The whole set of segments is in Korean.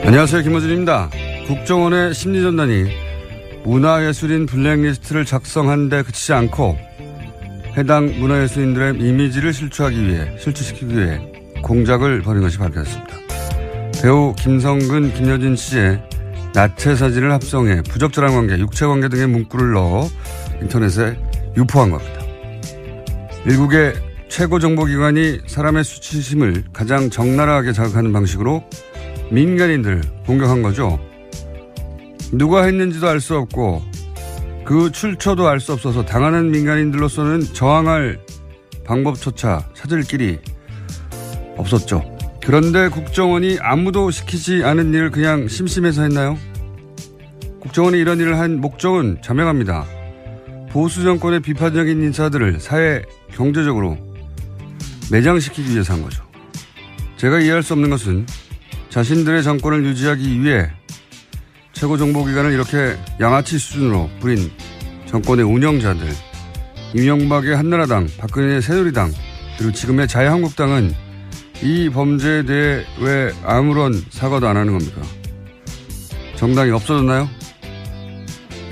안녕하세요. 김어준입니다. 국정원의 심리전단이 문화예술인 블랙리스트를 작성한 데 그치지 않고 해당 문화예술인들의 이미지를 실추시키기 위해 공작을 벌인 것이 밝혀졌습니다. 배우 김성근, 김여진 씨의 나체 사진을 합성해 부적절한 관계, 육체관계 등의 문구를 넣어 인터넷에 유포한 겁니다. 일국의 최고 정보기관이 사람의 수치심을 가장 적나라하게 자극하는 방식으로 민간인들 공격한 거죠. 누가 했는지도 알 수 없고 그 출처도 알 수 없어서 당하는 민간인들로서는 저항할 방법조차 찾을 길이 없었죠. 그런데 국정원이 아무도 시키지 않은 일을 그냥 심심해서 했나요? 국정원이 이런 일을 한 목적은 자명합니다. 보수 정권의 비판적인 인사들을 사회 경제적으로 매장시키기 위해서 한 거죠. 제가 이해할 수 없는 것은 자신들의 정권을 유지하기 위해 최고정보기관을 이렇게 양아치 수준으로 부린 정권의 운영자들, 이명박의 한나라당, 박근혜의 새누리당, 그리고 지금의 자유한국당은 이 범죄에 대해 왜 아무런 사과도 안 하는 겁니까? 정당이 없어졌나요?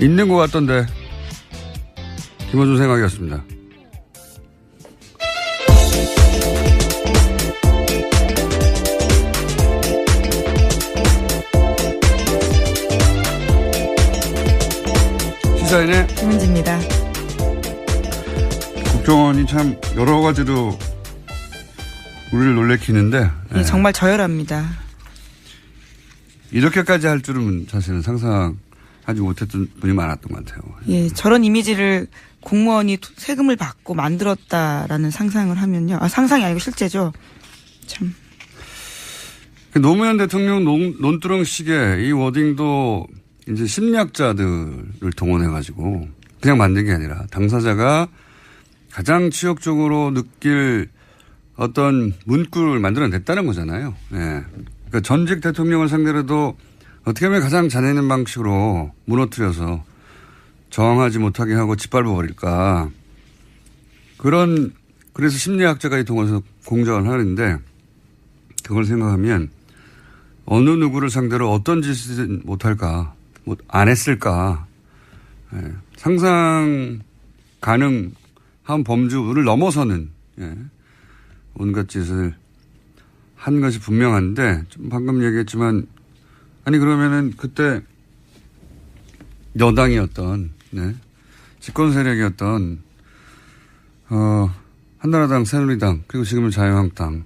있는 것 같던데. 김어준 생각이었습니다. 시사인의 김은지입니다. 국정원이 참 여러 가지로 우리를 놀래키는데 예, 정말 저열합니다. 이렇게까지 할 줄은 사실은 상상하지 못했던 분이 많았던 것 같아요. 예, 저런 이미지를 공무원이 세금을 받고 만들었다라는 상상을 하면요. 상상이 아니고 실제죠. 참. 노무현 대통령 논두렁식의 이 워딩도 이제 심리학자들을 동원해가지고 그냥 만든 게 아니라 당사자가 가장 치욕적으로 느낄 어떤 문구를 만들어냈다는 거잖아요. 예. 그러니까 전직 대통령을 상대로도 어떻게 하면 가장 자네는 방식으로 무너뜨려서 저항하지 못하게 하고 짓밟아 버릴까. 그래서 심리학자가 동원해서 공작을 하는데 그걸 생각하면 어느 누구를 상대로 어떤 짓을 못할까, 안 했을까. 예. 상상 가능한 범주를 넘어서는 온갖 짓을 한 것이 분명한데 좀 방금 얘기했지만 아니 그러면은 그때 여당이었던 집권 세력이었던 한나라당, 새누리당 그리고 지금은 자유한국당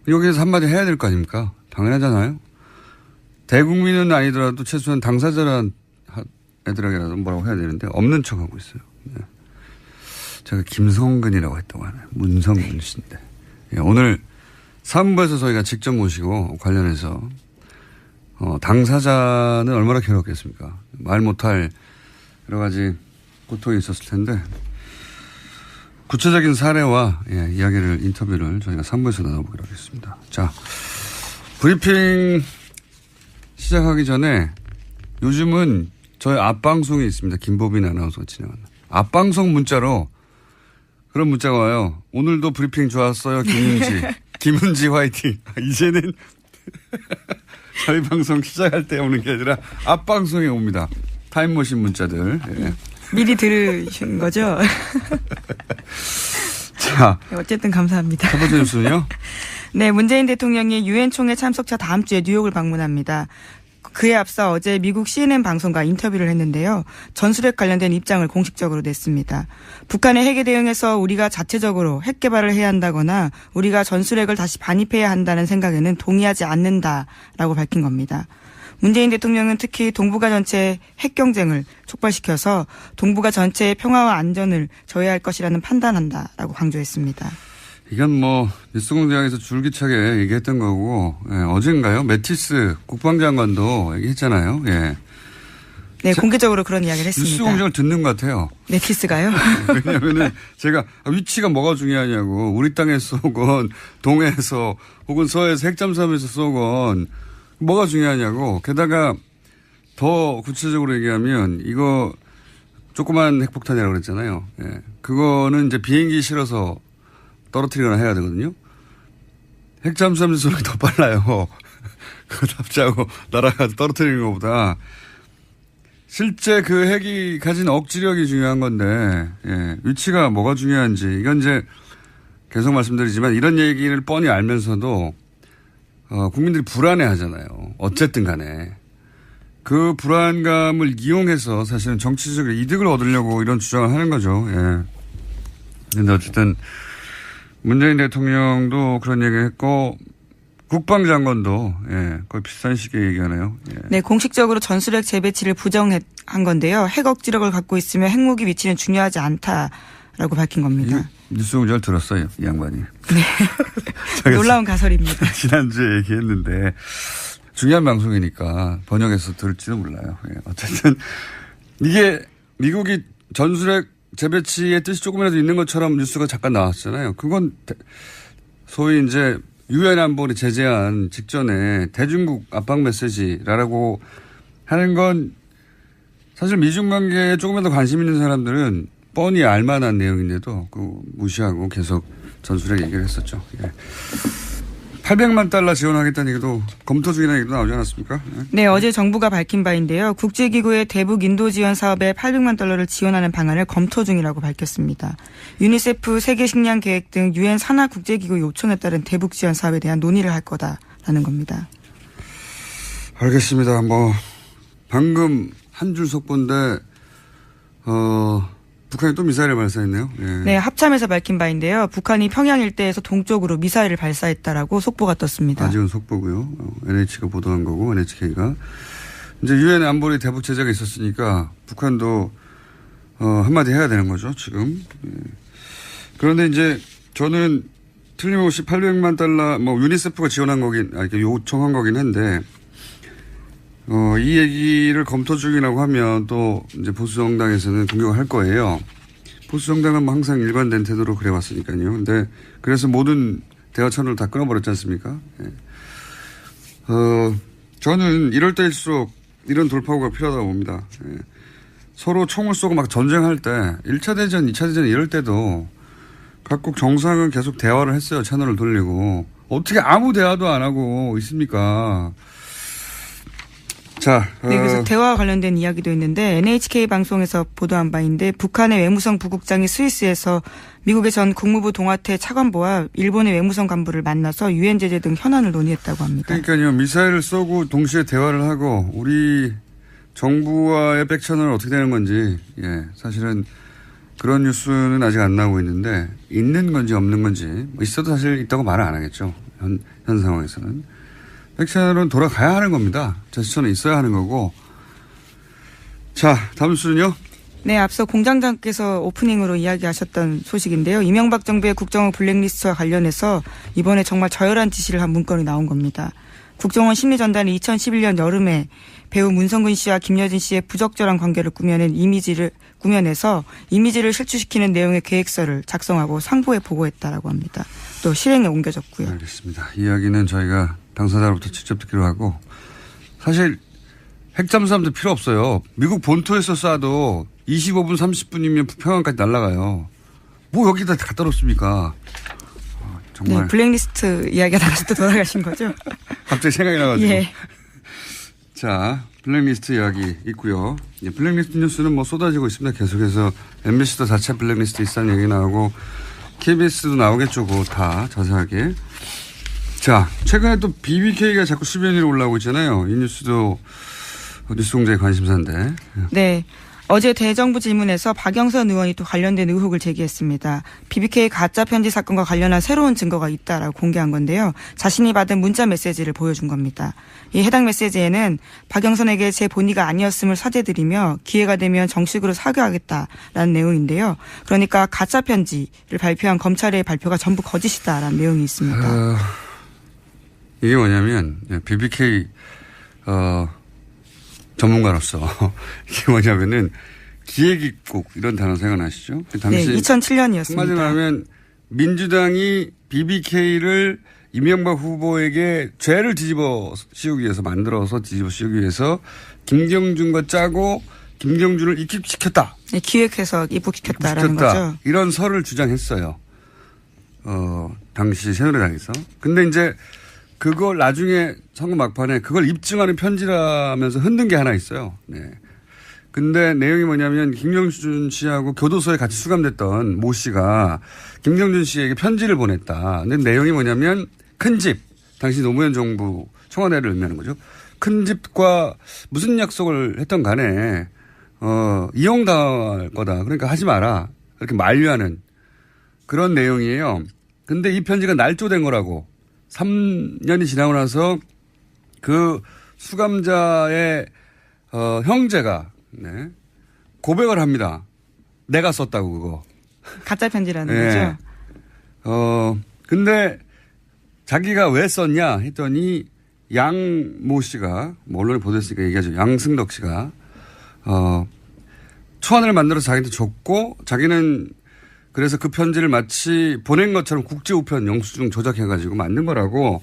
여기에서 한마디 해야 될 거 아닙니까? 당연하잖아요. 대국민은 아니더라도 최소한 당사자란 애들에게라도 뭐라고 해야 되는데 없는 척하고 있어요. 네. 제가 김성근이라고 했다고 하네요. 문성근 씨인데. 예, 오늘 3부에서 저희가 직접 모시고 관련해서 당사자는 얼마나 괴롭겠습니까? 말 못할 여러 가지 고통이 있었을 텐데 구체적인 사례와 이야기를 인터뷰를 저희가 3부에서 나눠보기로 하겠습니다. 자, 브리핑 시작하기 전에 요즘은 저희 앞방송이 있습니다. 김보빈 아나운서가 진행하는. 앞방송 문자로 그런 문자가 와요. 오늘도 브리핑 좋았어요. 김은지 화이팅. 이제는 저희 방송 시작할 때 오는 게 아니라 앞방송에 옵니다. 타임머신 문자들. 예. 미리 들으신 거죠? 자. 어쨌든 감사합니다. 첫 번째 뉴스는요? 네, 문재인 대통령이 유엔 총회 참석차 다음 주에 뉴욕을 방문합니다. 그에 앞서 어제 미국 CNN 방송과 인터뷰를 했는데요. 전술핵 관련된 입장을 공식적으로 냈습니다. 북한의 핵에 대응해서 우리가 자체적으로 핵 개발을 해야 한다거나 우리가 전술핵을 다시 반입해야 한다는 생각에는 동의하지 않는다라고 밝힌 겁니다. 문재인 대통령은 특히 동북아 전체의 핵 경쟁을 촉발시켜서 동북아 전체의 평화와 안전을 저해할 것이라는 판단한다라고 강조했습니다. 이건 뉴스공장에서 줄기차게 얘기했던 거고 어젠가요? 매티스 국방장관도 얘기했잖아요. 예. 네, 공개적으로 그런 이야기를 했습니다. 뉴스공장을 듣는 것 같아요. 매티스가요? 왜냐하면 제가 위치가 뭐가 중요하냐고 우리 땅에 쏘건 동해에서 혹은 서해에서 핵잠수함에서 쏘건 뭐가 중요하냐고 게다가 더 구체적으로 얘기하면 이거 조그만 핵폭탄이라고 그랬잖아요. 예. 그거는 이제 비행기 실어서 떨어뜨리거나 해야 되거든요. 핵잠수함에서 쏘는 게 더 빨라요. 그거 납치하고 날아가서 떨어뜨리는 것보다 실제 그 핵이 가진 억지력이 중요한 건데, 예, 위치가 뭐가 중요한지, 이건 이제 계속 말씀드리지만 이런 얘기를 뻔히 알면서도, 국민들이 불안해 하잖아요. 어쨌든 간에. 그 불안감을 이용해서 사실은 정치적으로 이득을 얻으려고 이런 주장을 하는 거죠. 예. 근데 어쨌든 문재인 대통령도 그런 얘기 했고, 국방장관도, 예, 거의 비슷한 시기에 얘기하네요. 예. 네, 공식적으로 전술핵 재배치를 부정한 건데요. 핵 억지력을 갖고 있으면 핵무기 위치는 중요하지 않다라고 밝힌 겁니다. 뉴스 공장을 들었어요, 이 양반이. 네. 놀라운 가설입니다. 지난주에 얘기했는데, 중요한 방송이니까 번역해서 들을지도 몰라요. 예. 어쨌든, 이게 미국이 전술핵 재배치의 뜻이 조금이라도 있는 것처럼 뉴스가 잠깐 나왔잖아요. 그건 소위 이제 유엔 안보리 제재한 직전에 대중국 압박 메시지라고 하는 건 사실 미중 관계에 조금이라도 관심 있는 사람들은 뻔히 알만한 내용인데도 그 무시하고 계속 전술핵 얘기를 했었죠. 예. 800만 달러 지원하겠다는 얘기도 검토 중이라는 얘기도 나오지 않았습니까? 네, 어제 정부가 밝힌 바인데요. 국제기구의 대북 인도 지원 사업에 800만 달러를 지원하는 방안을 검토 중이라고 밝혔습니다. 유니세프 세계식량계획 등 유엔 산하 국제기구 요청에 따른 대북 지원 사업에 대한 논의를 할 거다라는 겁니다. 알겠습니다. 뭐 방금 한 줄 속보인데 북한이 또 미사일을 발사했네요. 예. 네, 합참에서 밝힌 바인데요. 북한이 평양 일대에서 동쪽으로 미사일을 발사했다라고 속보가 떴습니다. 아직은 속보고요. NH가 보도한 거고 NHK가. 이제 유엔 안보리 대북 제재가 있었으니까 북한도 한마디 해야 되는 거죠. 지금. 예. 그런데 이제 저는 틀림없이 800만 달러 뭐 유니세프가 지원한 거긴 요청한 거긴 한데 이 얘기를 검토 중이라고 하면 또 이제 보수정당에서는 공격을 할 거예요. 보수정당은 뭐 항상 일관된 태도로 그래왔으니까요. 근데 그래서 모든 대화 채널을 다 끊어버렸지 않습니까? 예. 저는 이럴 때일수록 이런 돌파구가 필요하다고 봅니다. 예. 서로 총을 쏘고 막 전쟁할 때 1차 대전, 2차 대전 이럴 때도 각국 정상은 계속 대화를 했어요. 채널을 돌리고. 어떻게 아무 대화도 안 하고 있습니까? 자, 네, 그래서 대화와 관련된 이야기도 있는데 NHK 방송에서 보도한 바인데 북한의 외무성 부국장이 스위스에서 미국의 전 국무부 동아태 차관보와 일본의 외무성 간부를 만나서 유엔 제재 등 현안을 논의했다고 합니다. 그러니까요. 미사일을 쏘고 동시에 대화를 하고 우리 정부와의 백채널은 어떻게 되는 건지 사실은 그런 뉴스는 아직 안 나오고 있는데 있는 건지 없는 건지 있어도 사실 있다고 말을 안 하겠죠. 현 상황에서는. 백채널은 돌아가야 하는 겁니다. 제스처는 있어야 하는 거고. 자, 다음 수는요. 네, 앞서 공장장께서 오프닝으로 이야기하셨던 소식인데요. 이명박 정부의 국정원 블랙리스트와 관련해서 이번에 정말 저열한 지시를 한 문건이 나온 겁니다. 국정원 심리전단이 2011년 여름에 배우 문성근 씨와 김여진 씨의 부적절한 관계를 꾸며내서 이미지를 실추시키는 내용의 계획서를 작성하고 상부에 보고했다라고 합니다. 또 실행에 옮겨졌고요. 알겠습니다. 이야기는 저희가 당사자로부터 직접 듣기로 하고 사실 핵잠수함도 필요 없어요. 미국 본토에서 쏴도 25분 30분이면 평양까지 날아가요. 뭐 여기다 갖다 놓습니까? 정말. 네, 블랙리스트 이야기가 나가서 또 돌아가신 거죠? 갑자기 생각이 나가지고. 예. 자, 블랙리스트 이야기 있고요. 블랙리스트 뉴스는 뭐 쏟아지고 있습니다. 계속해서 MBC도 자체 블랙리스트 있다는 얘기 나오고 KBS도 나오겠죠. 그거 다 자세하게. 자, 최근에 또 BBK가 자꾸 수변 위로 올라오고 있잖아요. 이 뉴스도 뉴스공장의 관심사인데. 네. 어제 대정부 질문에서 박영선 의원이 또 관련된 의혹을 제기했습니다. BBK 가짜 편지 사건과 관련한 새로운 증거가 있다라고 공개한 건데요. 자신이 받은 문자 메시지를 보여준 겁니다. 이 해당 메시지에는 박영선에게 제 본의가 아니었음을 사죄드리며 기회가 되면 정식으로 사과하겠다라는 내용인데요. 그러니까 가짜 편지를 발표한 검찰의 발표가 전부 거짓이다라는 내용이 있습니다. 이게 뭐냐면 BBK 전문가로서 이게 뭐냐면은 기획입국 이런 단어 생각나시죠? 당시 네, 2007년이었습니다. 한마디로 하면 민주당이 BBK를 이명박 후보에게 죄를 뒤집어 씌우기 위해서 만들어서 뒤집어 씌우기 위해서 김경준과 짜고 김경준을 입국시켰다. 네, 기획해서 입국시켰다라는 거죠. 이런 설을 주장했어요. 당시 새누리당에서. 근데 이제 그걸 나중에 선거 막판에 그걸 입증하는 편지라면서 흔든 게 하나 있어요. 네. 근데 내용이 뭐냐면 김경준 씨하고 교도소에 같이 수감됐던 모 씨가 김경준 씨에게 편지를 보냈다. 근데 내용이 뭐냐면 큰 집, 당시 노무현 정부 청와대를 의미하는 거죠. 큰 집과 무슨 약속을 했던 간에 이용당할 거다. 그러니까 하지 마라. 이렇게 만류하는 그런 내용이에요. 근데 이 편지가 날조된 거라고 3년이 지나고 나서 그 수감자의 형제가 네, 고백을 합니다. 내가 썼다고 그거. 가짜 편지라는 네. 거죠. 근데 자기가 왜 썼냐 했더니 양모 씨가 뭐 언론에 보도했으니까 얘기하죠. 양승덕 씨가 초안을 만들어서 자기한테 줬고 자기는 그래서 그 편지를 마치 보낸 것처럼 국제우편 영수증 조작해가지고 만든 거라고.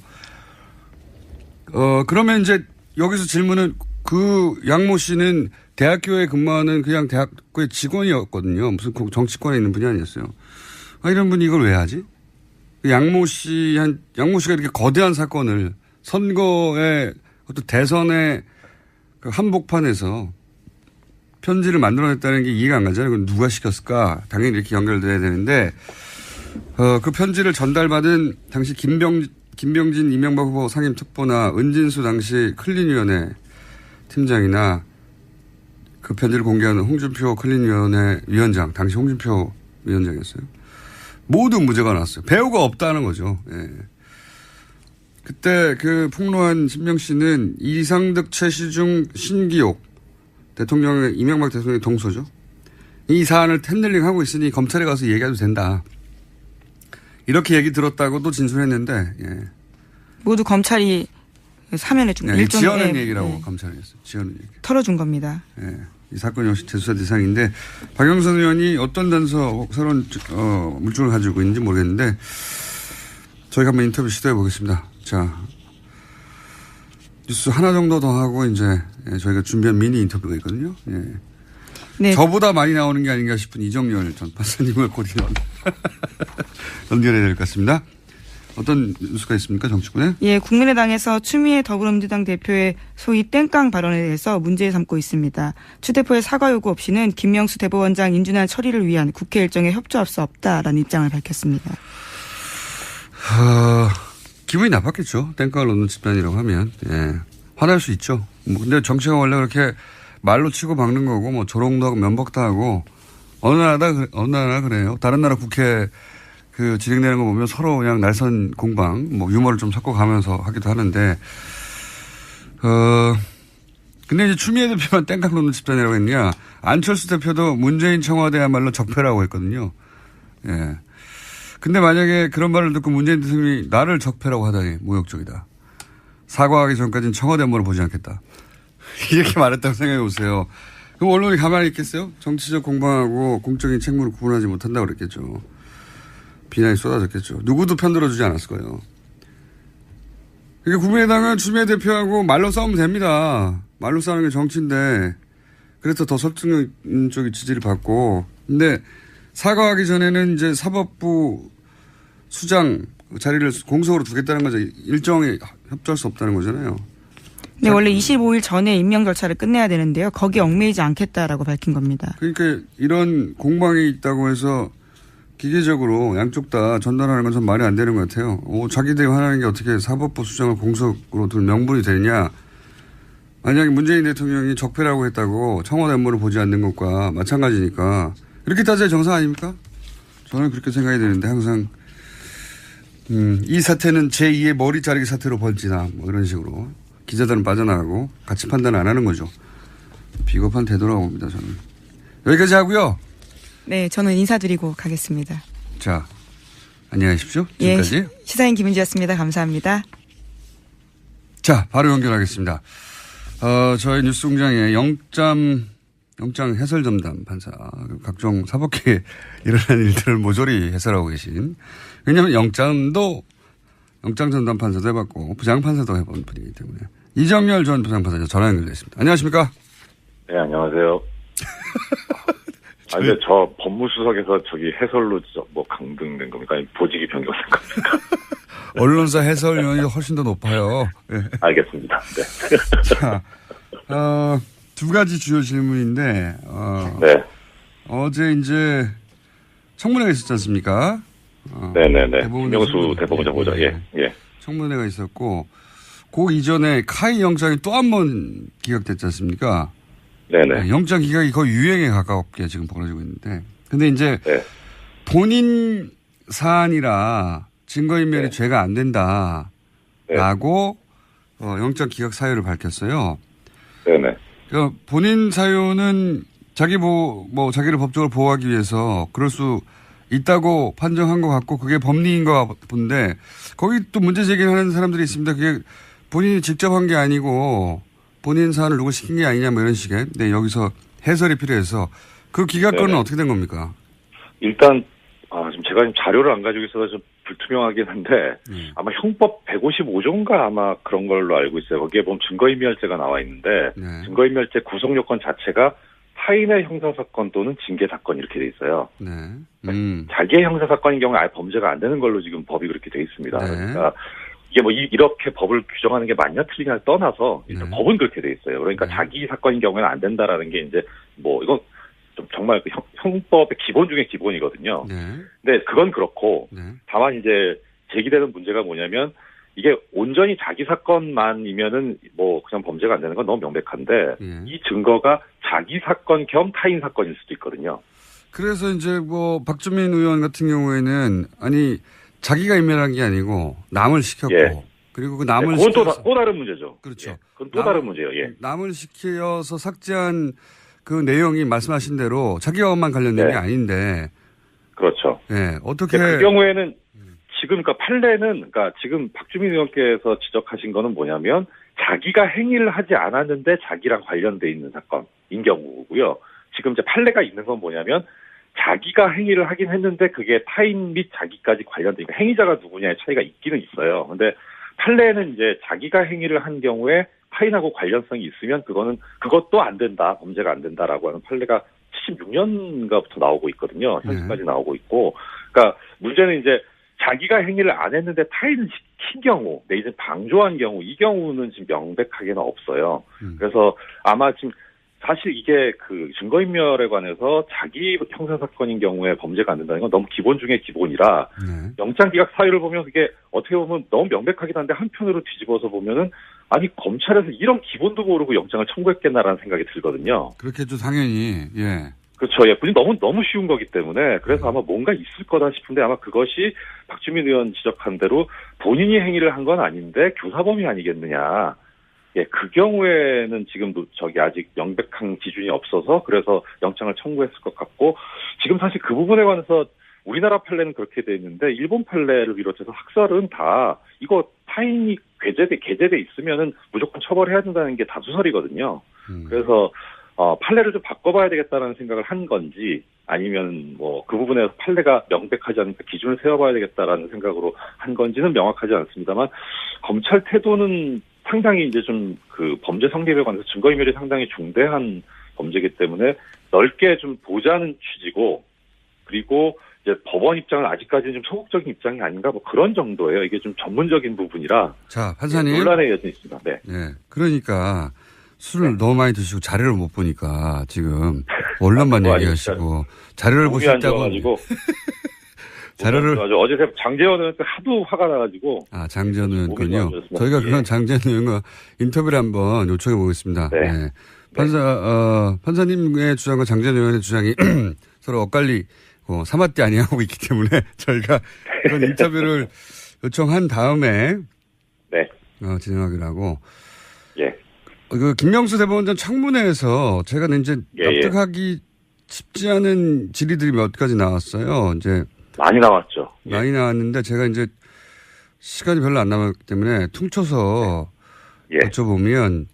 그러면 이제 여기서 질문은 그 양모 씨는 대학교에 근무하는 그냥 대학교의 직원이었거든요. 무슨 정치권에 있는 분이 아니었어요. 이런 분이 이걸 왜 하지? 양모 씨가 이렇게 거대한 사건을 선거에 그것도 대선의 그 한복판에서 편지를 만들어냈다는 게 이해가 안 가잖아요. 그건 누가 시켰을까? 당연히 이렇게 연결돼야 되는데 그 편지를 전달받은 당시 김병진 이명박 후보 상임특보나 은진수 당시 클린위원회 팀장이나 그 편지를 공개하는 홍준표 클린위원회 위원장, 당시 홍준표 위원장이었어요. 모두 무죄가 나왔어요. 배우가 없다는 거죠. 예. 그때 그 폭로한 신명 씨는 이상득, 최시중, 신기옥 대통령의 이명박 대통령의 동서죠. 이 사안을 텐들링하고 있으니 검찰에 가서 얘기해도 된다. 이렇게 얘기 들었다고도 진술했는데 예. 모두 검찰이 사면해 준 예, 지어낸 얘기라고 검찰이 했어요. 지어낸 얘기. 털어준 겁니다. 예. 이 사건 역시 재수사 대상인데 박영선 의원이 어떤 단서 새로운 물증을 가지고 있는지 모르겠는데 저희가 한번 인터뷰 시도해 보겠습니다. 자, 뉴스 하나 정도 더 하고 이제 저희가 준비한 미니 인터뷰가 있거든요. 예. 네. 저보다 많이 나오는 게 아닌가 싶은 이정열 전 판사님을 곧 연결해야 될 것 같습니다. 어떤 뉴스가 있습니까, 정치권에? 예, 국민의당에서 추미애 더불어민주당 대표의 소위 땡깡 발언에 대해서 문제 삼고 있습니다. 추 대표의 사과 요구 없이는 김명수 대법원장 인준안 처리를 위한 국회 일정에 협조할 수 없다라는 입장을 밝혔습니다. 기분이 나빴겠죠. 땡깡을 놓는 집단이라고 하면. 예. 화날 수 있죠. 근데 정치가 원래 그렇게 말로 치고 박는 거고, 뭐 조롱도 하고 면박도 하고, 어느 나라 그래요. 다른 나라 국회 그 진행되는 거 보면 서로 그냥 날선 공방, 뭐 유머를 좀 섞어가면서 하기도 하는데, 근데 이제 추미애 대표만 땡깡 놓는 집단이라고 했냐. 안철수 대표도 문재인 청와대야말로 적폐라고 했거든요. 예. 근데 만약에 그런 말을 듣고 문재인 대통령이 나를 적폐라고 하다니 모욕적이다. 사과하기 전까지는 청와대 업무를 보지 않겠다. 이렇게 말했다고 생각해 보세요. 그럼 언론이 가만히 있겠어요? 정치적 공방하고 공적인 책무를 구분하지 못한다고 그랬겠죠. 비난이 쏟아졌겠죠. 누구도 편들어주지 않았을 거예요. 그러니까 국민의당은 추미애 대표하고 말로 싸우면 됩니다. 말로 싸우는 게 정치인데 그래서 더 설득적인 지지를 받고. 근데 사과하기 전에는 이제 사법부 수장 자리를 공석으로 두겠다는 거죠. 일정에 협조할 수 없다는 거잖아요. 네, 원래 25일 전에 임명 절차를 끝내야 되는데요. 거기에 얽매이지 않겠다라고 밝힌 겁니다. 그러니까 이런 공방이 있다고 해서 기계적으로 양쪽 다 전달하는 건 좀 말이 안 되는 것 같아요. 자기들이 화나는 게 어떻게 사법부 수장을 공석으로 둘 명분이 되냐. 만약에 문재인 대통령이 적폐라고 했다고 청와대 업무를 보지 않는 것과 마찬가지니까 이렇게 따져야 정상 아닙니까? 저는 그렇게 생각이 되는데 항상 이 사태는 제2의 머리 자르기 사태로 번지나 뭐 이런 식으로 기자들은 빠져나가고 같이 판단 안 하는 거죠. 비겁한 태도라고 봅니다. 저는. 여기까지 하고요. 네, 저는 인사드리고 가겠습니다. 자, 안녕히 가십시오. 지금까지. 예, 시사인 김은지였습니다. 감사합니다. 자, 바로 연결하겠습니다. 저희 뉴스공장에 영장 해설 전담 판사, 각종 사법계에 일어나는 일들을 모조리 해설하고 계신. 왜냐하면 영장 전담 판사도 해봤고 부장 판사도 해본 분이기 때문에 이정열 전 부장 판사님 전화 연결되어 있습니다. 안녕하십니까? 네, 안녕하세요. 근데 저 법무수석에서 저기 해설로 뭐 강등된 겁니까? 아니, 보직이 변경된 겁니까? 언론사 해설위원이 훨씬 더 높아요. 네. 알겠습니다. 네. 자, 두 가지 주요 질문인데, 네. 어제 이제 청문회가 있었지 않습니까? 네네네. 대법원 김명수 대법원 보자. 예. 예. 청문회가 있었고, 그 이전에 카이 영장이 또 한 번 기각됐지 않습니까? 네네. 영장 기각이 거의 유행에 가깝게 지금 벌어지고 있는데, 근데 이제 네. 본인 사안이라 증거인멸이 네. 죄가 안 된다라고 네. 영장 기각 사유를 밝혔어요. 네네. 그러니까 본인 사유는 자기를 법적으로 보호하기 위해서 그럴 수 있다고 판정한 것 같고 그게 법리인 것 같은데 거기 또 문제 제기하는 사람들이 있습니다. 그게 본인이 직접 한 게 아니고 본인 사안을 누구 시킨 게 아니냐 뭐 이런 식의. 네, 여기서 해설이 필요해서 그 기각권은 네네. 어떻게 된 겁니까? 일단 지금 제가 지금 자료를 안 가지고 있어서 좀 불투명하긴 한데 아마 형법 155조인가 아마 그런 걸로 알고 있어요. 거기에 보면 증거인멸죄가 나와 있는데 네. 증거인멸죄 구성 요건 자체가 타인의 형사사건 또는 징계사건 이렇게 돼 있어요. 네. 자기의 형사사건인 경우에 아예 범죄가 안 되는 걸로 지금 법이 그렇게 돼 있습니다. 네. 그러니까 이게 뭐 이렇게 법을 규정하는 게 맞냐 틀리냐를 떠나서 일단 네. 법은 그렇게 돼 있어요. 그러니까 네. 자기 사건인 경우에는 안 된다라는 게 이제 뭐 이건 좀 정말 그 형법의 기본 중에 기본이거든요. 네. 근데 그건 그렇고 네. 다만 이제 제기되는 문제가 뭐냐면 이게 온전히 자기 사건만이면은 뭐 그냥 범죄가 안 되는 건 너무 명백한데 예. 이 증거가 자기 사건 겸 타인 사건일 수도 있거든요. 그래서 이제 뭐 박주민 의원 같은 경우에는 아니 자기가 인멸한 게 아니고 남을 시켰고 예. 그리고 그 남을 그건 시켜서 또 다른 문제죠. 그렇죠. 예. 그건 또 다른 문제예요. 예. 남을 시켜서 삭제한 그 내용이 말씀하신 대로 자기와만 관련된 네. 게 아닌데 그렇죠. 예. 어떻게 그 경우에는 지금 그러니까 판례는 그러니까 지금 박주민 의원께서 지적하신 거는 뭐냐면 자기가 행위를 하지 않았는데 자기랑 관련돼 있는 사건인 경우고요. 지금 이제 판례가 있는 건 뭐냐면 자기가 행위를 하긴 했는데 그게 타인 및 자기까지 관련돼 있는 행위자가 누구냐의 차이가 있기는 있어요. 근데 판례는 이제 자기가 행위를 한 경우에 타인하고 관련성이 있으면 그것도 안 된다, 범죄가 안 된다라고 하는 판례가 76년가부터 나오고 있거든요. 현재까지 나오고 있고, 그러니까 문제는 이제 자기가 행위를 안 했는데 타인을 시킨 경우, 내지 방조한 경우, 이 경우는 지금 명백하게는 없어요. 그래서 아마 지금 사실 이게 그 증거인멸에 관해서 자기 형사사건인 경우에 범죄가 안 된다는 건 너무 기본 중에 기본이라 네. 영장기각 사유를 보면 그게 어떻게 보면 너무 명백하긴 한데 한편으로 뒤집어서 보면은 아니 검찰에서 이런 기본도 모르고 영장을 청구했겠나라는 생각이 들거든요. 그렇겠죠 당연히. 예. 그렇죠. 예, 너무 쉬운 거기 때문에 그래서 아마 뭔가 있을 거다 싶은데 아마 그것이 박주민 의원 지적한 대로 본인이 행위를 한 건 아닌데 교사범이 아니겠느냐. 예, 그 경우에는 지금도 아직 명백한 기준이 없어서 그래서 영장을 청구했을 것 같고 지금 사실 그 부분에 관해서 우리나라 판례는 그렇게 돼 있는데 일본 판례를 비롯해서 학설은 다 이거 타인이 게재돼 있으면은 무조건 처벌해야 된다는 게 다수설이거든요. 그래서 판례를 좀 바꿔봐야 되겠다라는 생각을 한 건지 아니면 뭐 그 부분에서 판례가 명백하지 않으니까 기준을 세워봐야 되겠다라는 생각으로 한 건지는 명확하지 않습니다만 검찰 태도는 상당히 이제 좀 그 범죄 성립에 관해서 증거인멸이 상당히 중대한 범죄이기 때문에 넓게 좀 보자는 취지고 그리고 이제 법원 입장은 아직까지는 좀 소극적인 입장이 아닌가 뭐 그런 정도예요. 이게 좀 전문적인 부분이라. 자, 판사님. 논란의 여전히 있습니다. 네. 네. 그러니까 술을 너무 많이 드시고 자료를 못 보니까 지금 언론만 얘기하시고 자료를 몸이 안 보셨다고. 좋아가지고. 자료를 어제 장재원 의원 하도 화가 나가지고. 장재원 의원군요. 몸이 좀 저희가 예. 그런 장재원 의원과 인터뷰를 한번 요청해 보겠습니다. 네. 네. 판사님의 주장과 장재원 의원의 주장이 서로 엇갈리고 사마띠 아니하고 있기 때문에 저희가 그런 인터뷰를 요청한 다음에 네. 진행하기로 하고. 예. 그 김명수 대법원장 청문회에서 제가 이제 납득하기 쉽지 않은 질의들이 몇 가지 나왔어요. 이제 많이 나왔죠. 많이 나왔는데 제가 이제 시간이 별로 안 남았기 때문에 퉁쳐서 여쭤보면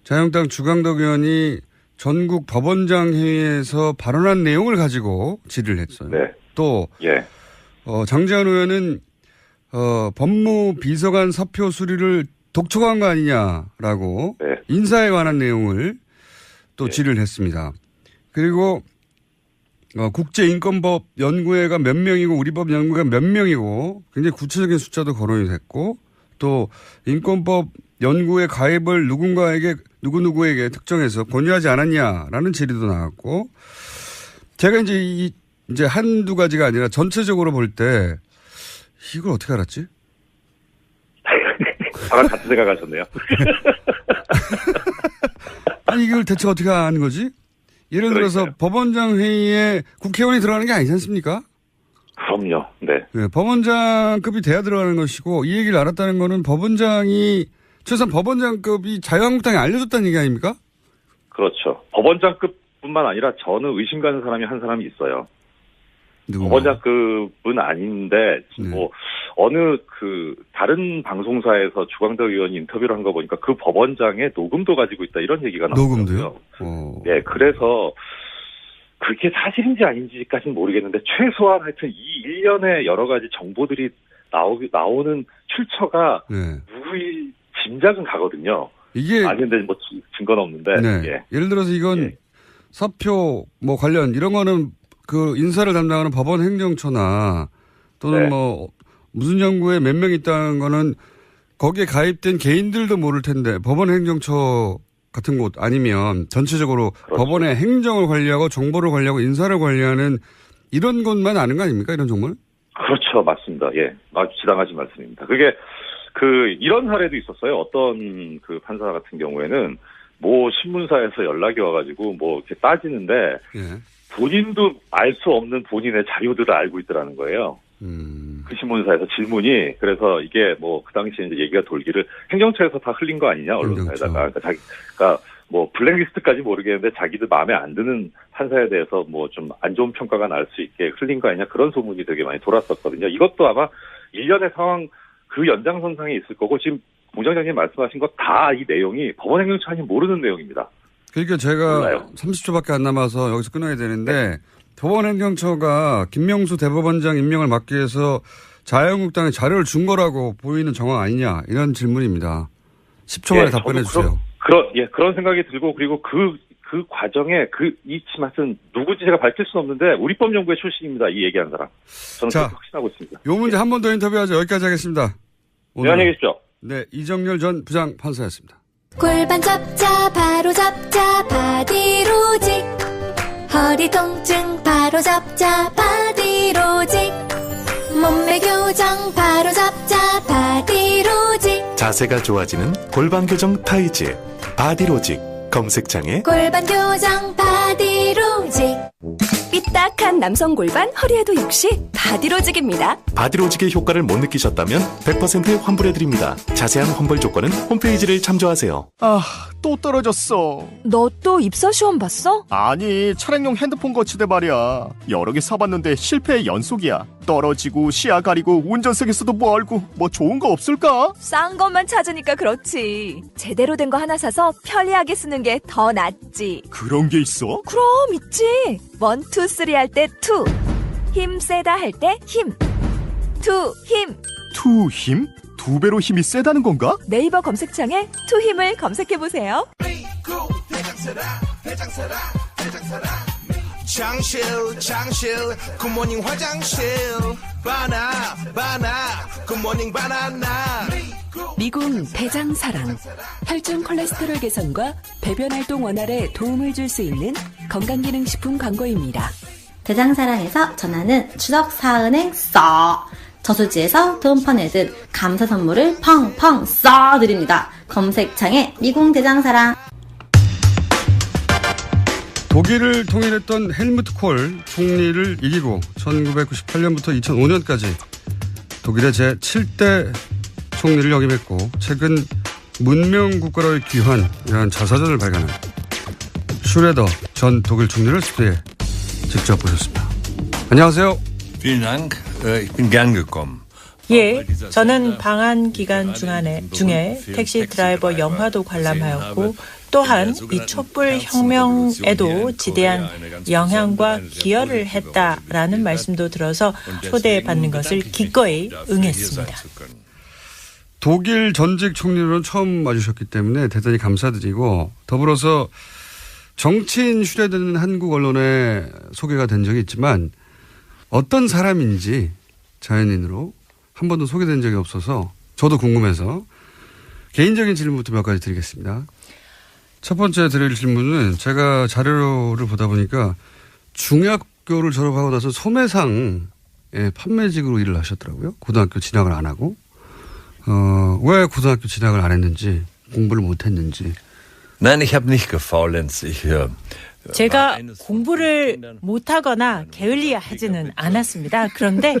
자유한국당 주강덕 의원이 전국 법원장 회의에서 발언한 내용을 가지고 질의를 했어요. 네. 또 장재원 의원은 법무비서관 사표 수리를 독촉한 거 아니냐라고 인사에 관한 내용을 또 질의를 했습니다. 그리고 국제인권법 연구회가 몇 명이고 우리 법 연구회가 몇 명이고 굉장히 구체적인 숫자도 거론이 됐고 또 인권법 연구회 가입을 누구누구에게 특정해서 권유하지 않았냐라는 질의도 나왔고 제가 이제 한두 가지가 아니라 전체적으로 볼 때 이걸 어떻게 알았지? 저랑 같은 생각하셨네요. 아니 이걸 대체 어떻게 아는 거지? 예를 들어서 그러니까요. 법원장 회의에 국회의원이 들어가는 게 아니지 않습니까? 그럼요. 네. 네, 법원장급이 돼야 들어가는 것이고 이 얘기를 알았다는 거는 법원장이 최소한 법원장급이 자유한국당에 알려줬다는 얘기 아닙니까? 그렇죠. 법원장급뿐만 아니라 저는 의심 가는 사람이 한 사람이 있어요. 누구? 법원장급은 아닌데 뭐 어느 다른 방송사에서 주광덕 의원이 인터뷰를 한 거 보니까 그 법원장의 녹음도 가지고 있다 이런 얘기가 나오더라고요. 녹음도요? 네, 그래서 그게 사실인지 아닌지까지는 모르겠는데 최소한 하여튼 이 1년의 여러 가지 정보들이 나오는 출처가 누구의 짐작은 가거든요. 이게 아닌데 뭐 증거는 없는데. 네. 예. 예를 들어서 이건 사표 뭐 관련 이런 거는 그 인사를 담당하는 법원 행정처나 또는 뭐 무슨 연구에 몇 명 있다는 거는 거기에 가입된 개인들도 모를 텐데 법원 행정처 같은 곳 아니면 전체적으로 그렇죠. 법원의 행정을 관리하고 정보를 관리하고 인사를 관리하는 이런 것만 아는 거 아닙니까? 이런 정보는? 그렇죠. 맞습니다. 예. 아주 지당하신 말씀입니다. 그게 이런 사례도 있었어요. 어떤 판사 같은 경우에는 뭐 신문사에서 연락이 와가지고 뭐 이렇게 따지는데 본인도 알 수 없는 본인의 자료들을 알고 있더라는 거예요. 그 신문사에서 질문이 그래서 이게 뭐 그 당시에 이제 얘기가 돌기를 행정처에서 다 흘린 거 아니냐 언론사에다가 그러니까 뭐 블랙리스트까지 모르겠는데 자기들 마음에 안 드는 판사에 대해서 뭐 좀 안 좋은 평가가 날 수 있게 흘린 거 아니냐 그런 소문이 되게 많이 돌았었거든요. 이것도 아마 일련의 상황 그 연장선상에 있을 거고 지금 공장장님 말씀하신 거 다 이 내용이 법원 행정처 아니면 모르는 내용입니다. 그러니까 제가 몰라요. 30초밖에 안 남아서 여기서 끊어야 되는데 법원 행정처가 김명수 대법원장 임명을 막기 위해서 자유한국당에 자료를 준 거라고 보이는 정황 아니냐 이런 질문입니다. 10초 만에 답변해 주세요. 그런 생각이 들고 그리고 그 과정에 이 말씀 누구지 제가 밝힐 수는 없는데 우리법연구회 출신입니다. 이 얘기한 사람. 저는 자, 확신하고 있습니다. 요 문제 한 번 더 인터뷰하죠. 여기까지 하겠습니다. 네, 안녕히 계십시오. 네, 이정열 전 부장 판사였습니다. 골반 잡자 바로 잡자 바디로직 허리 통증 바로 잡자 바디로직 몸매 교정 바로 잡자 바디로직 자세가 좋아지는 골반 교정 타이즈 바디로직 검색창에 골반 교정 바디로직 삐딱한 남성 골반 허리에도 역시 바디로직입니다. 바디로직의 효과를 못 느끼셨다면 100% 환불해드립니다. 자세한 환불 조건은 홈페이지를 참조하세요. 또 떨어졌어. 너 또 입사 시험 봤어? 아니, 차량용 핸드폰 거치대 말이야. 여러 개 사봤는데 실패의 연속이야. 떨어지고 시야 가리고 운전석에서도 멀고 뭐 좋은 거 없을까? 싼 것만 찾으니까 그렇지. 제대로 된 거 하나 사서 편리하게 쓰는 게 더 낫지. 그런 게 있어? 그럼 있지. 1, 2, 3 할 때 2. 힘 세다 할 때 힘. 2 힘. 투 힘? 2배로 힘이 세다는 건가? 네이버 검색창에 2 힘을 검색해보세요. 장실 굿모닝 화장실 바나 굿모닝 바나나 미궁 대장사랑 혈중 콜레스테롤 개선과 배변 활동 원활에 도움을 줄 수 있는 건강기능식품 광고입니다. 대장사랑에서 전하는 추석 사은행 써 저수지에서 돈 퍼내듯 감사 선물을 펑펑 써드립니다. 검색창에 미궁 대장사랑. 독일을 통일했던 헬무트 콜 총리를 이기고 1998년부터 2005년까지 독일의 제7대 총리를 역임했고 최근 문명국가로의 귀환이라는 자서전을 발간한 슈레더 전 독일 총리를 스튜디오에 직접 모셨습니다. 안녕하세요. Vielen Dank. Ich bin gern gekommen. 예, 저는 방한 기간 중에 택시 드라이버 영화도 관람하였고 또한 이 촛불 혁명에도 지대한 영향과 기여를 했다라는 말씀도 들어서 초대받는 것을 기꺼이 응했습니다. 독일 전직 총리로는 처음 와주셨기 때문에 대단히 감사드리고 더불어서 정치인 휴대되는 한국 언론에 소개가 된 적이 있지만 어떤 사람인지 자연인으로 한 번도 소개된 적이 없어서 저도 궁금해서 개인적인 질문부터 몇 가지 드리겠습니다. 첫 번째 드릴 질문은 제가 자료를 보다 보니까 중학교를 졸업하고 나서 소매상의 판매직으로 일을 하셨더라고요. 고등학교 진학을 안 하고. 왜 고등학교 진학을 안 했는지, 공부를 못 했는지. Nein, ich habe nicht gefaulenzt. 제가 공부를 못하거나 게을리하지는 않았습니다. 그런데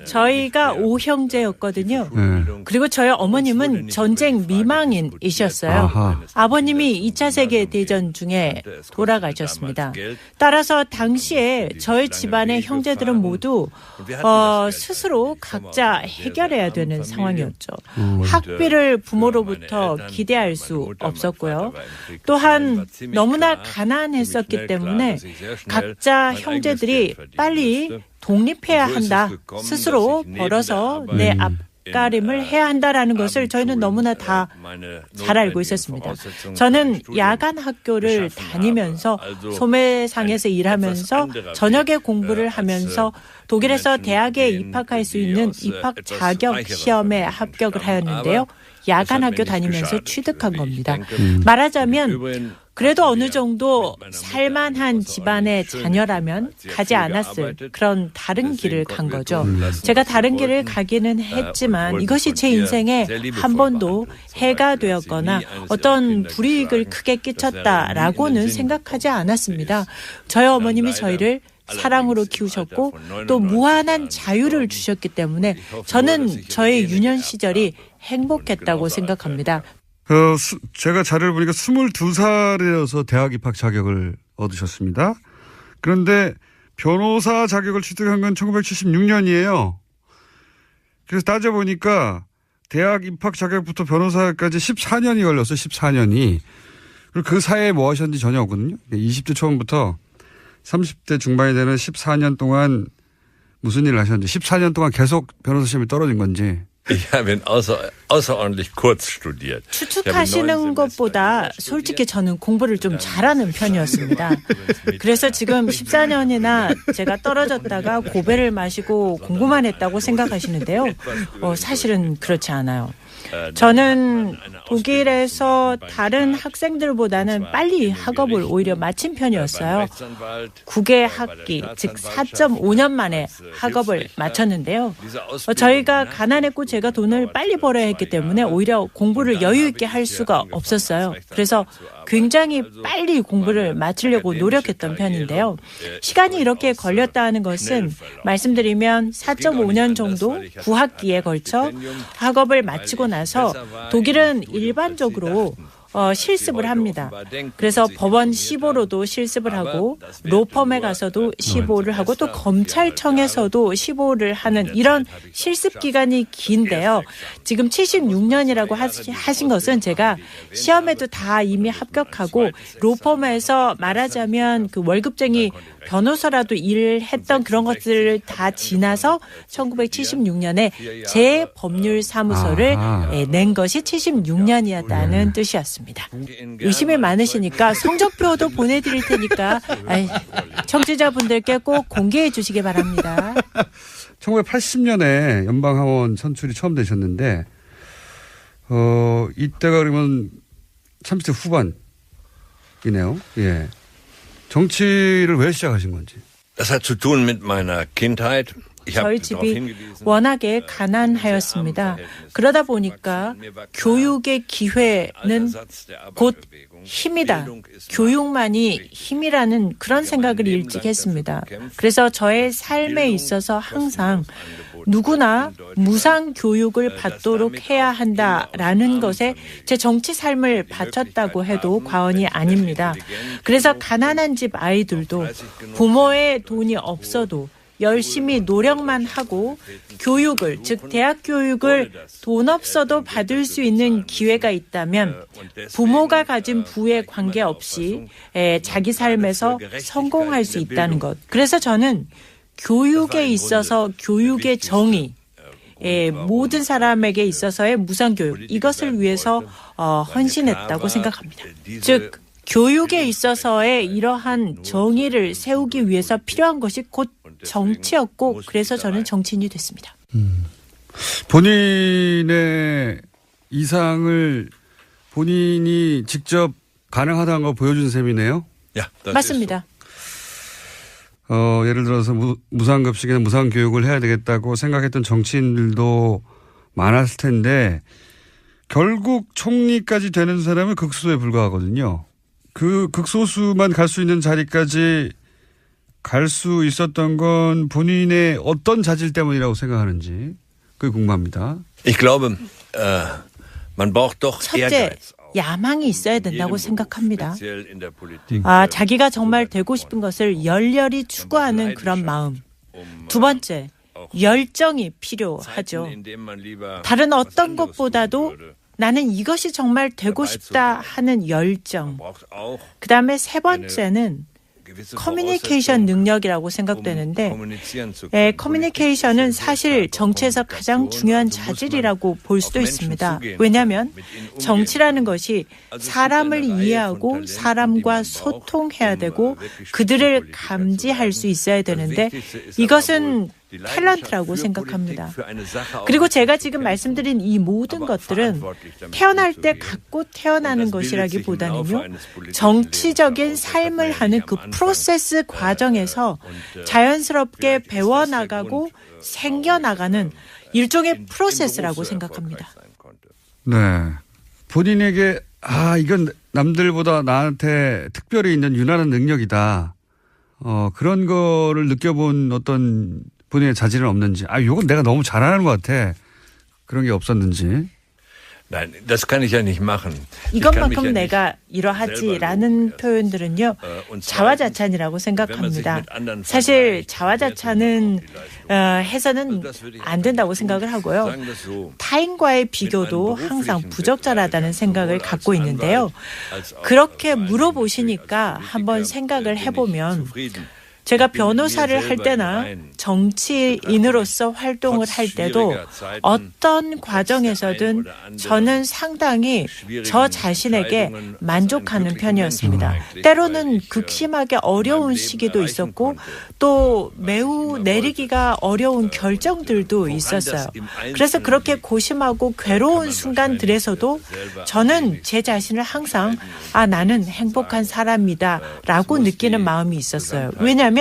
저희가 5형제였거든요. 그리고 저희 어머님은 전쟁 미망인이셨어요. 아하. 아버님이 2차 세계대전 중에 돌아가셨습니다. 따라서 당시에 저희 집안의 형제들은 모두 스스로 각자 해결해야 되는 상황이었죠. 학비를 부모로부터 기대할 수 없었고요. 또한 너무나 가난했었기 때문에 각자 형제들이 빨리 독립해야 한다. 스스로 벌어서 내 앞가림을 해야 한다라는 것을 저희는 너무나 다 잘 알고 있었습니다. 저는 야간 학교를 다니면서 소매상에서 일하면서 저녁에 공부를 하면서 독일에서 대학에 입학할 수 있는 입학 자격 시험에 합격을 하였는데요. 야간 학교 다니면서 취득한 겁니다. 말하자면 그래도 어느 정도 살만한 집안의 자녀라면 가지 않았을 그런 다른 길을 간 거죠. 제가 다른 길을 가기는 했지만 이것이 제 인생에 한 번도 해가 되었거나 어떤 불이익을 크게 끼쳤다라고는 생각하지 않았습니다. 저희 어머님이 저희를 사랑으로 키우셨고 또 무한한 자유를 주셨기 때문에 저는 저의 유년 시절이 행복했다고 생각합니다. 제가 자료를 보니까 22살이어서 대학 입학 자격을 얻으셨습니다. 그런데 변호사 자격을 취득한 건 1976년이에요. 그래서 따져보니까 대학 입학 자격부터 변호사까지 14년이 걸렸어요. 14년이. 그리고 그 사이에 뭐 하셨는지 전혀 없거든요. 20대 초반부터 30대 중반이 되는 14년 동안 무슨 일을 하셨는지, 14년 동안 계속 변호사 시험이 떨어진 건지. Ich habe außerordentlich kurz studiert. 추측하시는 것보다 솔직히 저는 공부를 좀 잘하는 편이었습니다. 그래서 지금 14년이나 제가 떨어졌다가 고배를 마시고 공부만 했다고 생각하시는데요. 사실은 그렇지 않아요. 저는 독일에서 다른 학생들보다는 빨리 학업을 오히려 마친 편이었어요. 9개 학기, 즉 4.5년 만에 학업을 마쳤는데요. 저희가 가난했고 제가 돈을 빨리 벌어야 했기 때문에 오히려 공부를 여유 있게 할 수가 없었어요. 그래서 굉장히 빨리 공부를 마치려고 노력했던 편인데요. 시간이 이렇게 걸렸다는 것은 말씀드리면 4.5년 정도 9학기에 걸쳐 학업을 마치고 나서 독일은 일반적으로 실습을 합니다. 그래서 법원 시보로도 실습을 하고 로펌에 가서도 시보를 하고 또 검찰청에서도 시보를 하는 이런 실습 기간이 긴데요. 지금 76년이라고 하신 것은 제가 시험에도 다 이미 합격하고 로펌에서 말하자면 그 월급쟁이 변호사라도 일을 했던 그런 것들을 다 지나서 1976년에 제 법률사무소를 낸 것이 76년이었다는 뜻이었습니다. 의심이 많으시니까 성적표도 보내드릴 테니까 청취자분들께 꼭 공개해 주시기 바랍니다. 1980년에 연방하원 선출이 처음 되셨는데 이때가 그러면 30대 후반이네요. 예. 정치를 왜 시작하신 건지. Das hat zu tun mit meiner Kindheit. 저희 집이 워낙에 가난하였습니다. 그러다 보니까 교육의 기회는 곧 힘이다. 교육만이 힘이라는 그런 생각을 일찍 했습니다. 그래서 저의 삶에 있어서 항상 누구나 무상 교육을 받도록 해야 한다라는 것에 제 정치 삶을 바쳤다고 해도 과언이 아닙니다. 그래서 가난한 집 아이들도 부모의 돈이 없어도 열심히 노력만 하고 교육을, 즉 대학 교육을 돈 없어도 받을 수 있는 기회가 있다면 부모가 가진 부에 관계없이 자기 삶에서 성공할 수 있다는 것. 그래서 저는 교육에 있어서 교육의 정의, 모든 사람에게 있어서의 무상교육, 이것을 위해서 헌신했다고 생각합니다. 즉 교육에 있어서의 이러한 정의를 세우기 위해서 필요한 것이 곧 정치였고 그래서 저는 정치인이 됐습니다. 본인의 이상을 본인이 직접 가능하다는 걸 보여준 셈이네요? 맞습니다. 예를 들어서 무상급식이나 무상교육을 해야 되겠다고 생각했던 정치인들도 많았을 텐데 결국 총리까지 되는 사람은 극소수에 불과하거든요. 그 극소수만 갈 수 있는 자리까지 갈 수 있었던 건 본인의 어떤 자질 때문이라고 생각하는지 그게 궁금합니다. Ich glaube, man braucht doch 첫째, 야망이 있어야 된다고 생각합니다. 자기가 정말 되고 싶은 것을 열렬히 추구하는 그런 마음. 두 번째, 열정이 필요하죠. 다른 어떤 것보다도 나는 이것이 정말 되고 싶다 하는 열정. 그다음에 세 번째는 커뮤니케이션 능력이라고 생각되는데 커뮤니케이션은 사실 정치에서 가장 중요한 자질이라고 볼 수도 있습니다. 왜냐하면 정치라는 것이 사람을 이해하고 사람과 소통해야 되고 그들을 감지할 수 있어야 되는데 이것은 탤런트라고 생각합니다. 그리고 제가 지금 말씀드린 이 모든 것들은 태어날 때 갖고 태어나는 것이라기보다는요. 정치적인 삶을 하는 그 프로세스 과정에서 자연스럽게 배워나가고 생겨나가는 일종의 프로세스라고 생각합니다. 네. 본인에게 이건 남들보다 나한테 특별히 있는 유난한 능력이다. 그런 거를 느껴본 어떤 본인의 자질은 없는지, 이건 내가 너무 잘하는 것 같아. 그런 게 없었는지. Nein, das kann ich ja nicht machen. 이것만큼 내가 이러하지라는 표현들은요. 자화자찬이라고 생각합니다. 사실 자화자찬은 해서는 안 된다고 생각을 하고요. 타인과의 비교도 항상 부적절하다는 생각을 갖고 있는데요. 그렇게 물어보시니까 한번 생각을 해보면 제가 변호사를 할 때나 정치인으로서 활동을 할 때도 어떤 과정에서든 저는 상당히 저 자신에게 만족하는 편이었습니다. 때로는 극심하게 어려운 시기도 있었고 또 매우 내리기가 어려운 결정들도 있었어요. 그래서 그렇게 고심하고 괴로운 순간들에서도 저는 제 자신을 항상 나는 행복한 사람이다 라고 느끼는 마음이 있었어요. 왜냐하면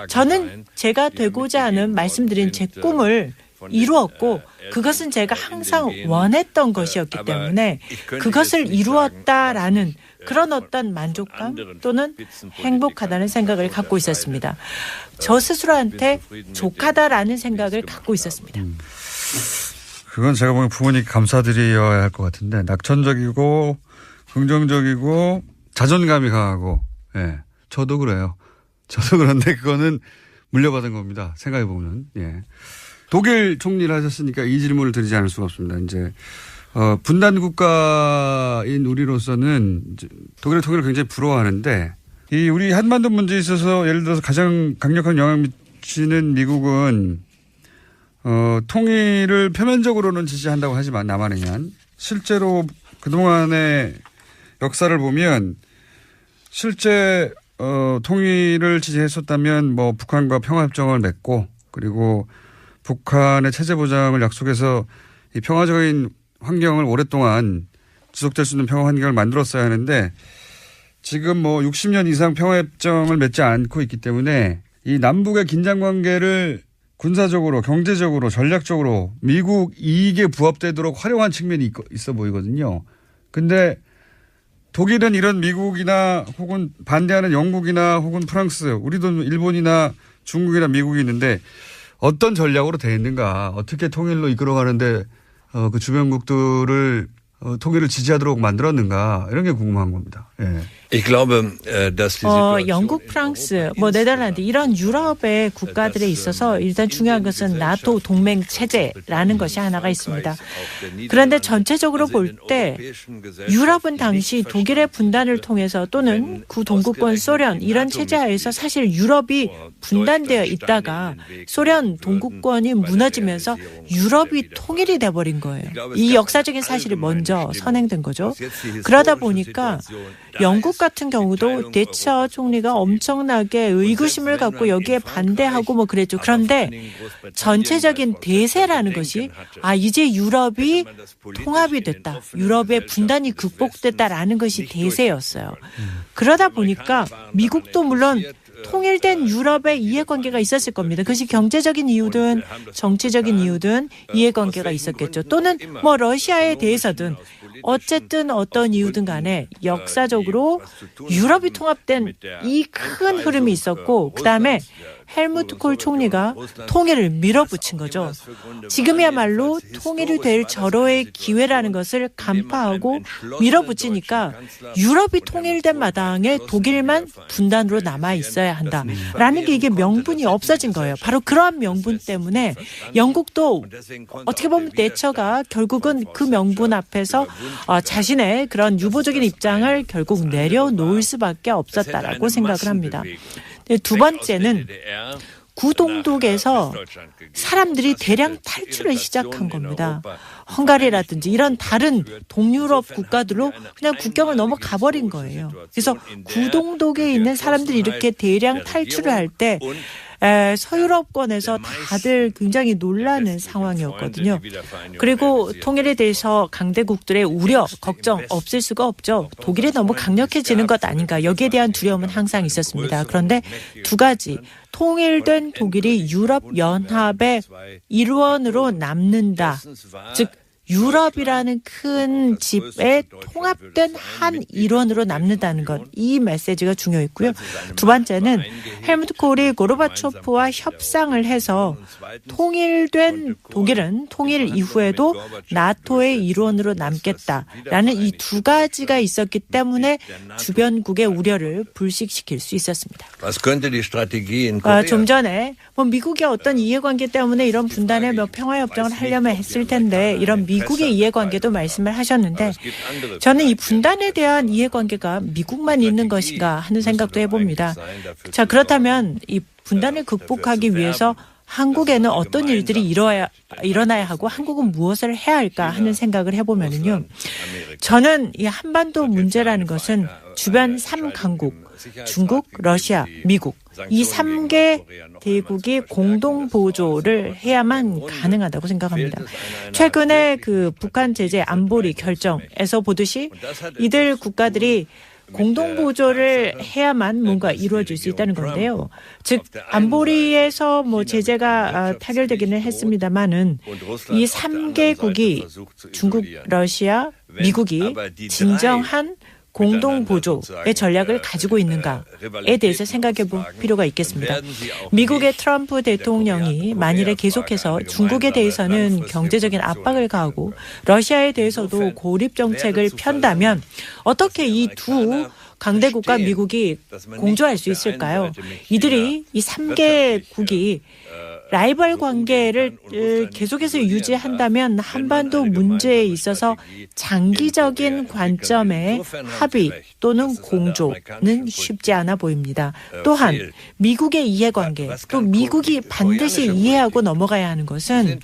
저는 제가 되고자 하는 말씀드린 제 꿈을 이루었고 그것은 제가 항상 원했던 것이었기 때문에 그것을 이루었다라는 그런 어떤 만족감 또는 행복하다는 생각을 갖고 있었습니다. 저 스스로한테 족하다라는 생각을 갖고 있었습니다. 그건 제가 보기엔 부모님께 감사드려야 할 것 같은데 낙천적이고 긍정적이고 자존감이 강하고 저도 그래요. 저도 그런데 그거는 물려받은 겁니다. 생각해보면. 독일 총리를 하셨으니까 이 질문을 드리지 않을 수가 없습니다. 이제, 분단 국가인 우리로서는 독일의 통일을 굉장히 부러워하는데 이 우리 한반도 문제에 있어서 예를 들어서 가장 강력한 영향을 미치는 미국은 통일을 표면적으로는 지지한다고 하지만 남한에는 실제로 그동안의 역사를 보면 실제 통일을 지지했었다면 북한과 평화협정을 맺고 그리고 북한의 체제 보장을 약속해서 이 평화적인 환경을 오랫동안 지속될 수 있는 평화 환경을 만들었어야 하는데 지금 60년 이상 평화협정을 맺지 않고 있기 때문에 이 남북의 긴장 관계를 군사적으로 경제적으로 전략적으로 미국 이익에 부합되도록 활용한 측면이 있어 보이거든요. 근데 독일은 이런 미국이나 혹은 반대하는 영국이나 혹은 프랑스, 우리도 일본이나 중국이나 미국이 있는데 어떤 전략으로 되어 있는가, 어떻게 통일로 이끌어가는데 그 주변국들을 통일을 지지하도록 만들었는가 이런 게 궁금한 겁니다. 영국, 프랑스, 네덜란드 이런 유럽의 국가들에 있어서 일단 중요한 것은 나토 동맹 체제라는 것이 하나가 있습니다. 그런데 전체적으로 볼 때 유럽은 당시 독일의 분단을 통해서 또는 구동구권 소련 이런 체제 하에서 사실 유럽이 분단되어 있다가 소련 동구권이 무너지면서 유럽이 통일이 돼버린 거예요. 이 역사적인 사실이 먼저 선행된 거죠. 그러다 보니까 영국 같은 경우도 대처 총리가 엄청나게 의구심을 갖고 여기에 반대하고 뭐 그랬죠. 그런데 전체적인 대세라는 것이 이제 유럽이 통합이 됐다. 유럽의 분단이 극복됐다라는 것이 대세였어요. 그러다 보니까 미국도 물론 통일된 유럽의 이해관계가 있었을 겁니다. 그것이 경제적인 이유든 정치적인 이유든 이해관계가 있었겠죠. 또는 뭐 러시아에 대해서든 어쨌든 어떤 이유든 간에 역사적으로 유럽이 통합된 이 큰 흐름이 있었고 그다음에 헬무트 콜 총리가 통일을 밀어붙인 거죠. 지금이야말로 통일이 될 절호의 기회라는 것을 간파하고 밀어붙이니까 유럽이 통일된 마당에 독일만 분단으로 남아 있어야 한다라는 게 이게 명분이 없어진 거예요. 바로 그러한 명분 때문에 영국도 어떻게 보면 대처가 결국은 그 명분 앞에서 자신의 그런 유보적인 입장을 결국 내려놓을 수밖에 없었다라고 생각을 합니다. 두 번째는 구동독에서 사람들이 대량 탈출을 시작한 겁니다. 헝가리라든지 이런 다른 동유럽 국가들로 그냥 국경을 넘어가 버린 거예요. 그래서 구동독에 있는 사람들이 이렇게 대량 탈출을 할 때 서유럽권에서 다들 굉장히 놀라는 상황이었거든요. 그리고 통일에 대해서 강대국들의 우려, 걱정 없을 수가 없죠. 독일이 너무 강력해지는 것 아닌가. 여기에 대한 두려움은 항상 있었습니다. 그런데 두 가지. 통일된 독일이 유럽연합의 일원으로 남는다. 즉 유럽이라는 큰 집에 통합된 한 일원으로 남는다는 것. 이 메시지가 중요했고요. 두 번째는 헬무트 콜이 고르바초프와 협상을 해서 통일된 독일은 통일 이후에도 나토의 일원으로 남겠다라는 이 두 가지가 있었기 때문에 주변국의 우려를 불식시킬 수 있었습니다. 좀 전에 미국의 어떤 이해관계 때문에 이런 분단의 평화협정을 하려면 했을 텐데 이런 미국의 이해관계도 말씀을 하셨는데 저는 이 분단에 대한 이해관계가 미국만 있는 것인가 하는 생각도 해봅니다. 자, 그렇다면 이 분단을 극복하기 위해서 한국에는 어떤 일들이 일어나야 하고 한국은 무엇을 해야 할까 하는 생각을 해보면요. 저는 이 한반도 문제라는 것은 주변 3강국, 중국, 러시아, 미국 이 3개 대국이 공동 보조를 해야만 가능하다고 생각합니다. 최근에 그 북한 제재 안보리 결정에서 보듯이 이들 국가들이 공동 보조를 해야만 뭔가 이루어질 수 있다는 건데요. 즉 안보리에서 제재가 타결되기는 했습니다만은 이 3개국이 중국, 러시아, 미국이 진정한 공동 보조의 전략을 가지고 있는가에 대해서 생각해 볼 필요가 있겠습니다. 미국의 트럼프 대통령이 만일에 계속해서 중국에 대해서는 경제적인 압박을 가하고 러시아에 대해서도 고립 정책을 편다면 어떻게 이 두 강대국과 미국이 공조할 수 있을까요? 이들이 이 3개국이 라이벌 관계를 계속해서 유지한다면 한반도 문제에 있어서 장기적인 관점의 합의 또는 공조는 쉽지 않아 보입니다. 또한 미국의 이해관계, 또 미국이 반드시 이해하고 넘어가야 하는 것은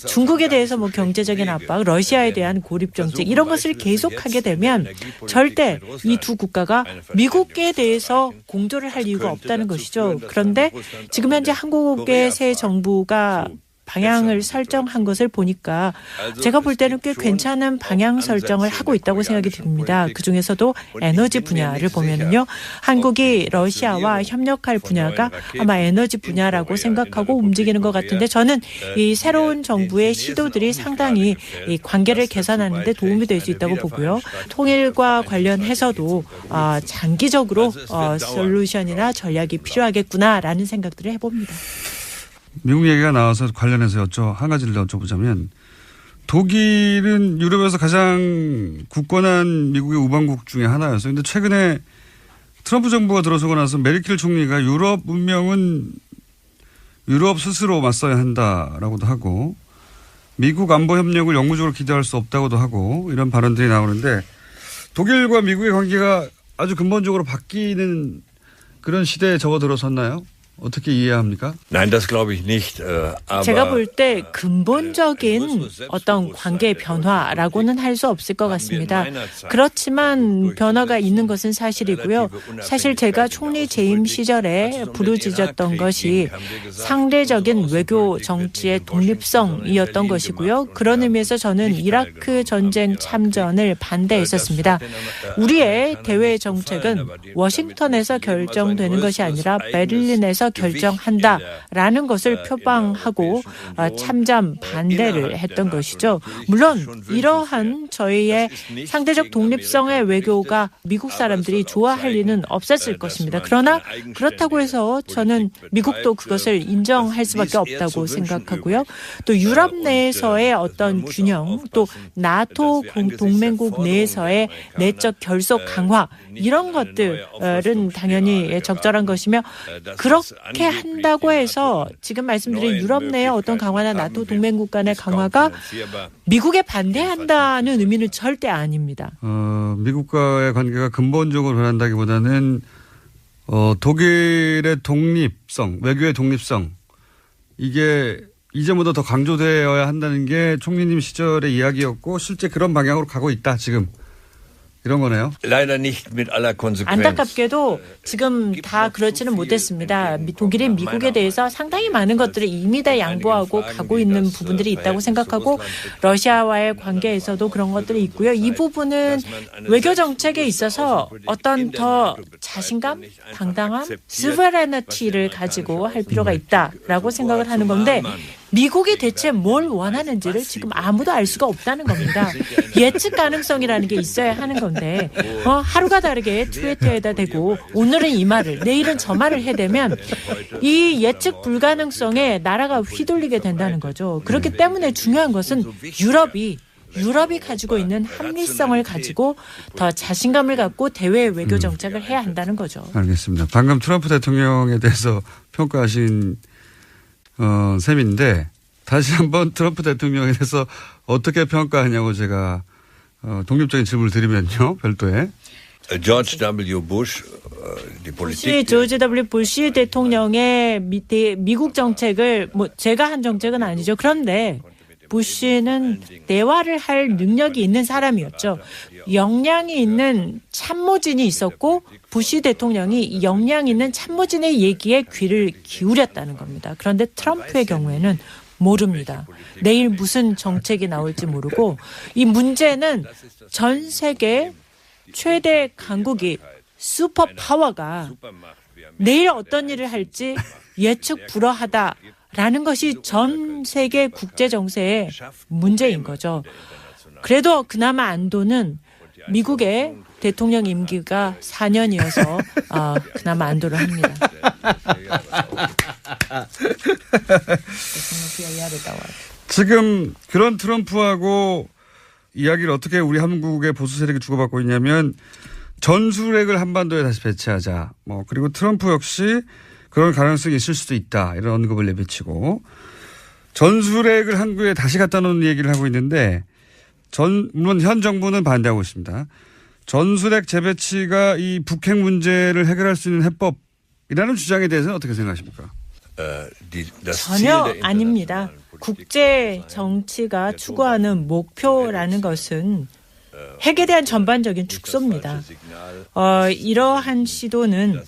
중국에 대해서 경제적인 압박, 러시아에 대한 고립 정책 이런 것을 계속하게 되면 절대 이 두 국가가 미국에 대해서 공조를 할 이유가 없다는 것이죠. 그런데 지금 현재 한국의 새 정부가 방향을 설정한 것을 보니까 제가 볼 때는 꽤 괜찮은 방향 설정을 하고 있다고 생각이 듭니다. 그중에서도 에너지 분야를 보면은요. 한국이 러시아와 협력할 분야가 아마 에너지 분야라고 생각하고 움직이는 것 같은데 저는 이 새로운 정부의 시도들이 상당히 이 관계를 개선하는 데 도움이 될 수 있다고 보고요. 통일과 관련해서도 장기적으로 솔루션이나 전략이 필요하겠구나라는 생각들을 해봅니다. 미국 얘기가 나와서 관련해서 한 가지를 여쭤보자면 독일은 유럽에서 가장 굳건한 미국의 우방국 중에 하나였어요. 그런데 최근에 트럼프 정부가 들어서고 나서 메르켈 총리가 유럽 운명은 유럽 스스로 맞서야 한다라고도 하고 미국 안보 협력을 영구적으로 기대할 수 없다고도 하고 이런 발언들이 나오는데 독일과 미국의 관계가 아주 근본적으로 바뀌는 그런 시대에 접어들어섰나요? 어떻게 이해합니까? Nein, das glaube ich nicht. 제가 볼 때 근본적인 어떤 관계 변화라고는 할 수 없을 것 같습니다. 그렇지만 변화가 있는 것은 사실이고요. 사실 제가 총리 재임 시절에 부르짖었던 것이 상대적인 외교 정치의 독립성이었던 것이고요. 그런 의미에서 저는 이라크 전쟁 참전을 반대했었습니다. 우리의 대외 정책은 워싱턴에서 결정되는 것이 아니라 베를린에서 결정한다라는 것을 표방하고 참전 반대를 했던 것이죠. 물론 이러한 저희의 상대적 독립성의 외교가 미국 사람들이 좋아할 리는 없었을 것입니다. 그러나 그렇다고 해서 저는 미국도 그것을 인정할 수밖에 없다고 생각하고요. 또 유럽 내에서의 어떤 균형, 또 나토 동맹국 내에서의 내적 결속 강화 이런 것들은 당연히 적절한 것이며 그렇게 한다고 해서 지금 말씀드린 유럽 내의 어떤 강화나 나토 동맹국 간의 강화가 미국에 반대한다는 의미는 절대 아닙니다. 미국과의 관계가 근본적으로 변한다기보다는 독일의 독립성, 외교의 독립성 이게 이전보다 더 강조되어야 한다는 게 총리님 시절의 이야기였고 실제 그런 방향으로 가고 있다 지금. 이런 거네요. 안타깝게도 지금 다 그렇지는 못했습니다. 독일이 미국에 대해서 상당히 많은 것들을 이미 다 양보하고 가고 있는 부분들이 있다고 생각하고 러시아와의 관계에서도 그런 것들이 있고요. 이 부분은 외교 정책에 있어서 어떤 더 자신감, 당당함, 스베레너티를 가지고 할 필요가 있다라고 생각을 하는 건데 미국이 대체 뭘 원하는지를 지금 아무도 알 수가 없다는 겁니다. 예측 가능성이라는 게 있어야 하는 건데 하루가 다르게 트위터에다 대고 오늘은 이 말을 내일은 저 말을 해대면 이 예측 불가능성에 나라가 휘둘리게 된다는 거죠. 그렇기 때문에 중요한 것은 유럽이 가지고 있는 합리성을 가지고 더 자신감을 갖고 대외 외교 정책을 해야 한다는 거죠. 알겠습니다. 방금 트럼프 대통령에 대해서 평가하신 셈인데 다시 한번 트럼프 대통령에 대해서 어떻게 평가하냐고 제가 독립적인 질문을 드리면요. 별도에. George W. Bush, 조지 W. 부시 대통령의 미국 정책을 제가 한 정책은 아니죠. 그런데 부시는 대화를 할 능력이 있는 사람이었죠. 역량이 있는 참모진이 있었고 부시 대통령이 역량 있는 참모진의 얘기에 귀를 기울였다는 겁니다. 그런데 트럼프의 경우에는 모릅니다. 내일 무슨 정책이 나올지 모르고 이 문제는 전 세계 최대 강국이 슈퍼파워가 내일 어떤 일을 할지 예측 불허하다라는 것이 전 세계 국제 정세의 문제인 거죠. 그래도 그나마 안도는 미국의 대통령 임기가 4년이어서 그나마 안도를 합니다. 지금 그런 트럼프하고 이야기를 어떻게 우리 한국의 보수 세력이 주고받고 있냐면 전술핵을 한반도에 다시 배치하자. 그리고 트럼프 역시 그런 가능성이 있을 수도 있다. 이런 언급을 내비치고 전술핵을 한국에 다시 갖다 놓는 얘기를 하고 있는데 물론 현 정부는 반대하고 있습니다. 전술핵 재배치가 이 북핵 문제를 해결할 수 있는 해법이라는 주장에 대해서는 어떻게 생각하십니까? 전혀 아닙니다. 국제 정치가 추구하는 목표라는 것은 핵에 대한 전반적인 축소입니다. 이러한 시도는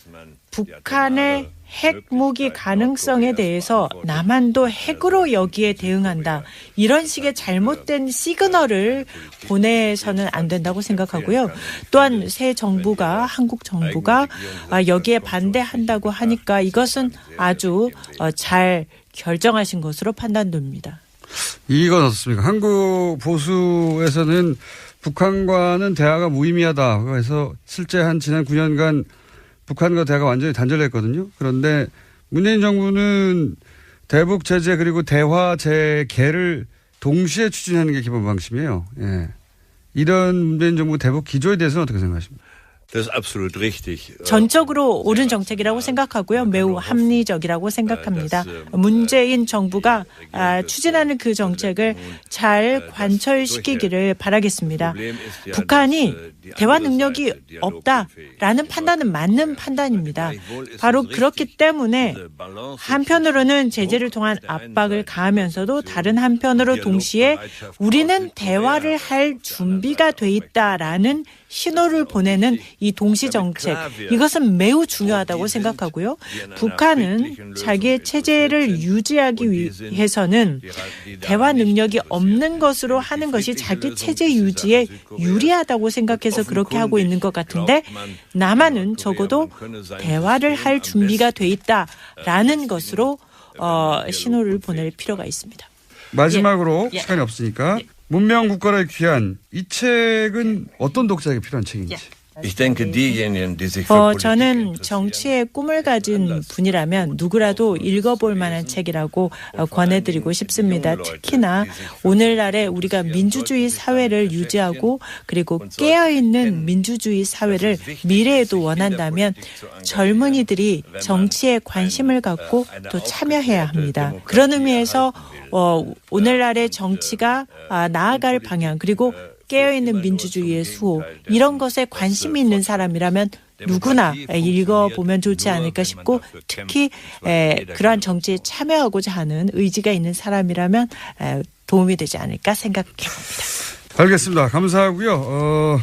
북한의 핵무기 가능성에 대해서 남한도 핵으로 여기에 대응한다. 이런 식의 잘못된 시그널을 보내서는 안 된다고 생각하고요. 또한 새 정부가 한국 정부가 여기에 반대한다고 하니까 이것은 아주 잘 결정하신 것으로 판단됩니다. 이건 어떻습니까? 한국 보수에서는 북한과는 대화가 무의미하다. 그래서 실제 지난 9년간 북한과 대화가 완전히 단절했거든요. 그런데 문재인 정부는 대북 제재 그리고 대화 재개를 동시에 추진하는 게 기본 방침이에요. 예. 이런 문재인 정부 대북 기조에 대해서는 어떻게 생각하십니까? Das ist absolut richtig. 전적으로 옳은 정책이라고 생각하고요. 매우 합리적이라고 생각합니다. 문재인 정부가 추진하는 그 정책을 잘 관철시키기를 바라겠습니다. 북한이 대화 능력이 없다라는 판단은 맞는 판단입니다. 바로 그렇기 때문에 한편으로는 제재를 통한 압박을 가하면서도 다른 한편으로 동시에 우리는 대화를 할 준비가 돼 있다라는 신호를 보내는 이 동시 정책, 이것은 매우 중요하다고 생각하고요. 북한은 자기의 체제를 유지하기 위해서는 대화 능력이 없는 것으로 하는 것이 자기 체제 유지에 유리하다고 생각해서 그렇게 하고 있는 것 같은데, 남한은 적어도 대화를 할 준비가 돼 있다라는 것으로 신호를 보낼 필요가 있습니다. 마지막으로 시간이 없으니까 문명 국가를 귀한 이 책은 어떤 독자에게 필요한 책인지. 저는 정치의 꿈을 가진 분이라면 누구라도 읽어볼 만한 책이라고 권해드리고 싶습니다. 특히나 오늘날에 우리가 민주주의 사회를 유지하고 그리고 깨어있는 민주주의 사회를 미래에도 원한다면 젊은이들이 정치에 관심을 갖고 또 참여해야 합니다. 그런 의미에서 오늘날의 정치가 나아갈 방향, 그리고 깨어있는 민주주의의 수호, 이런 것에 관심이 있는 사람이라면 누구나 읽어보면 좋지 않을까 싶고, 특히 그러한 정치에 참여하고자 하는 의지가 있는 사람이라면 도움이 되지 않을까 생각해봅니다. 알겠습니다. 감사하고요.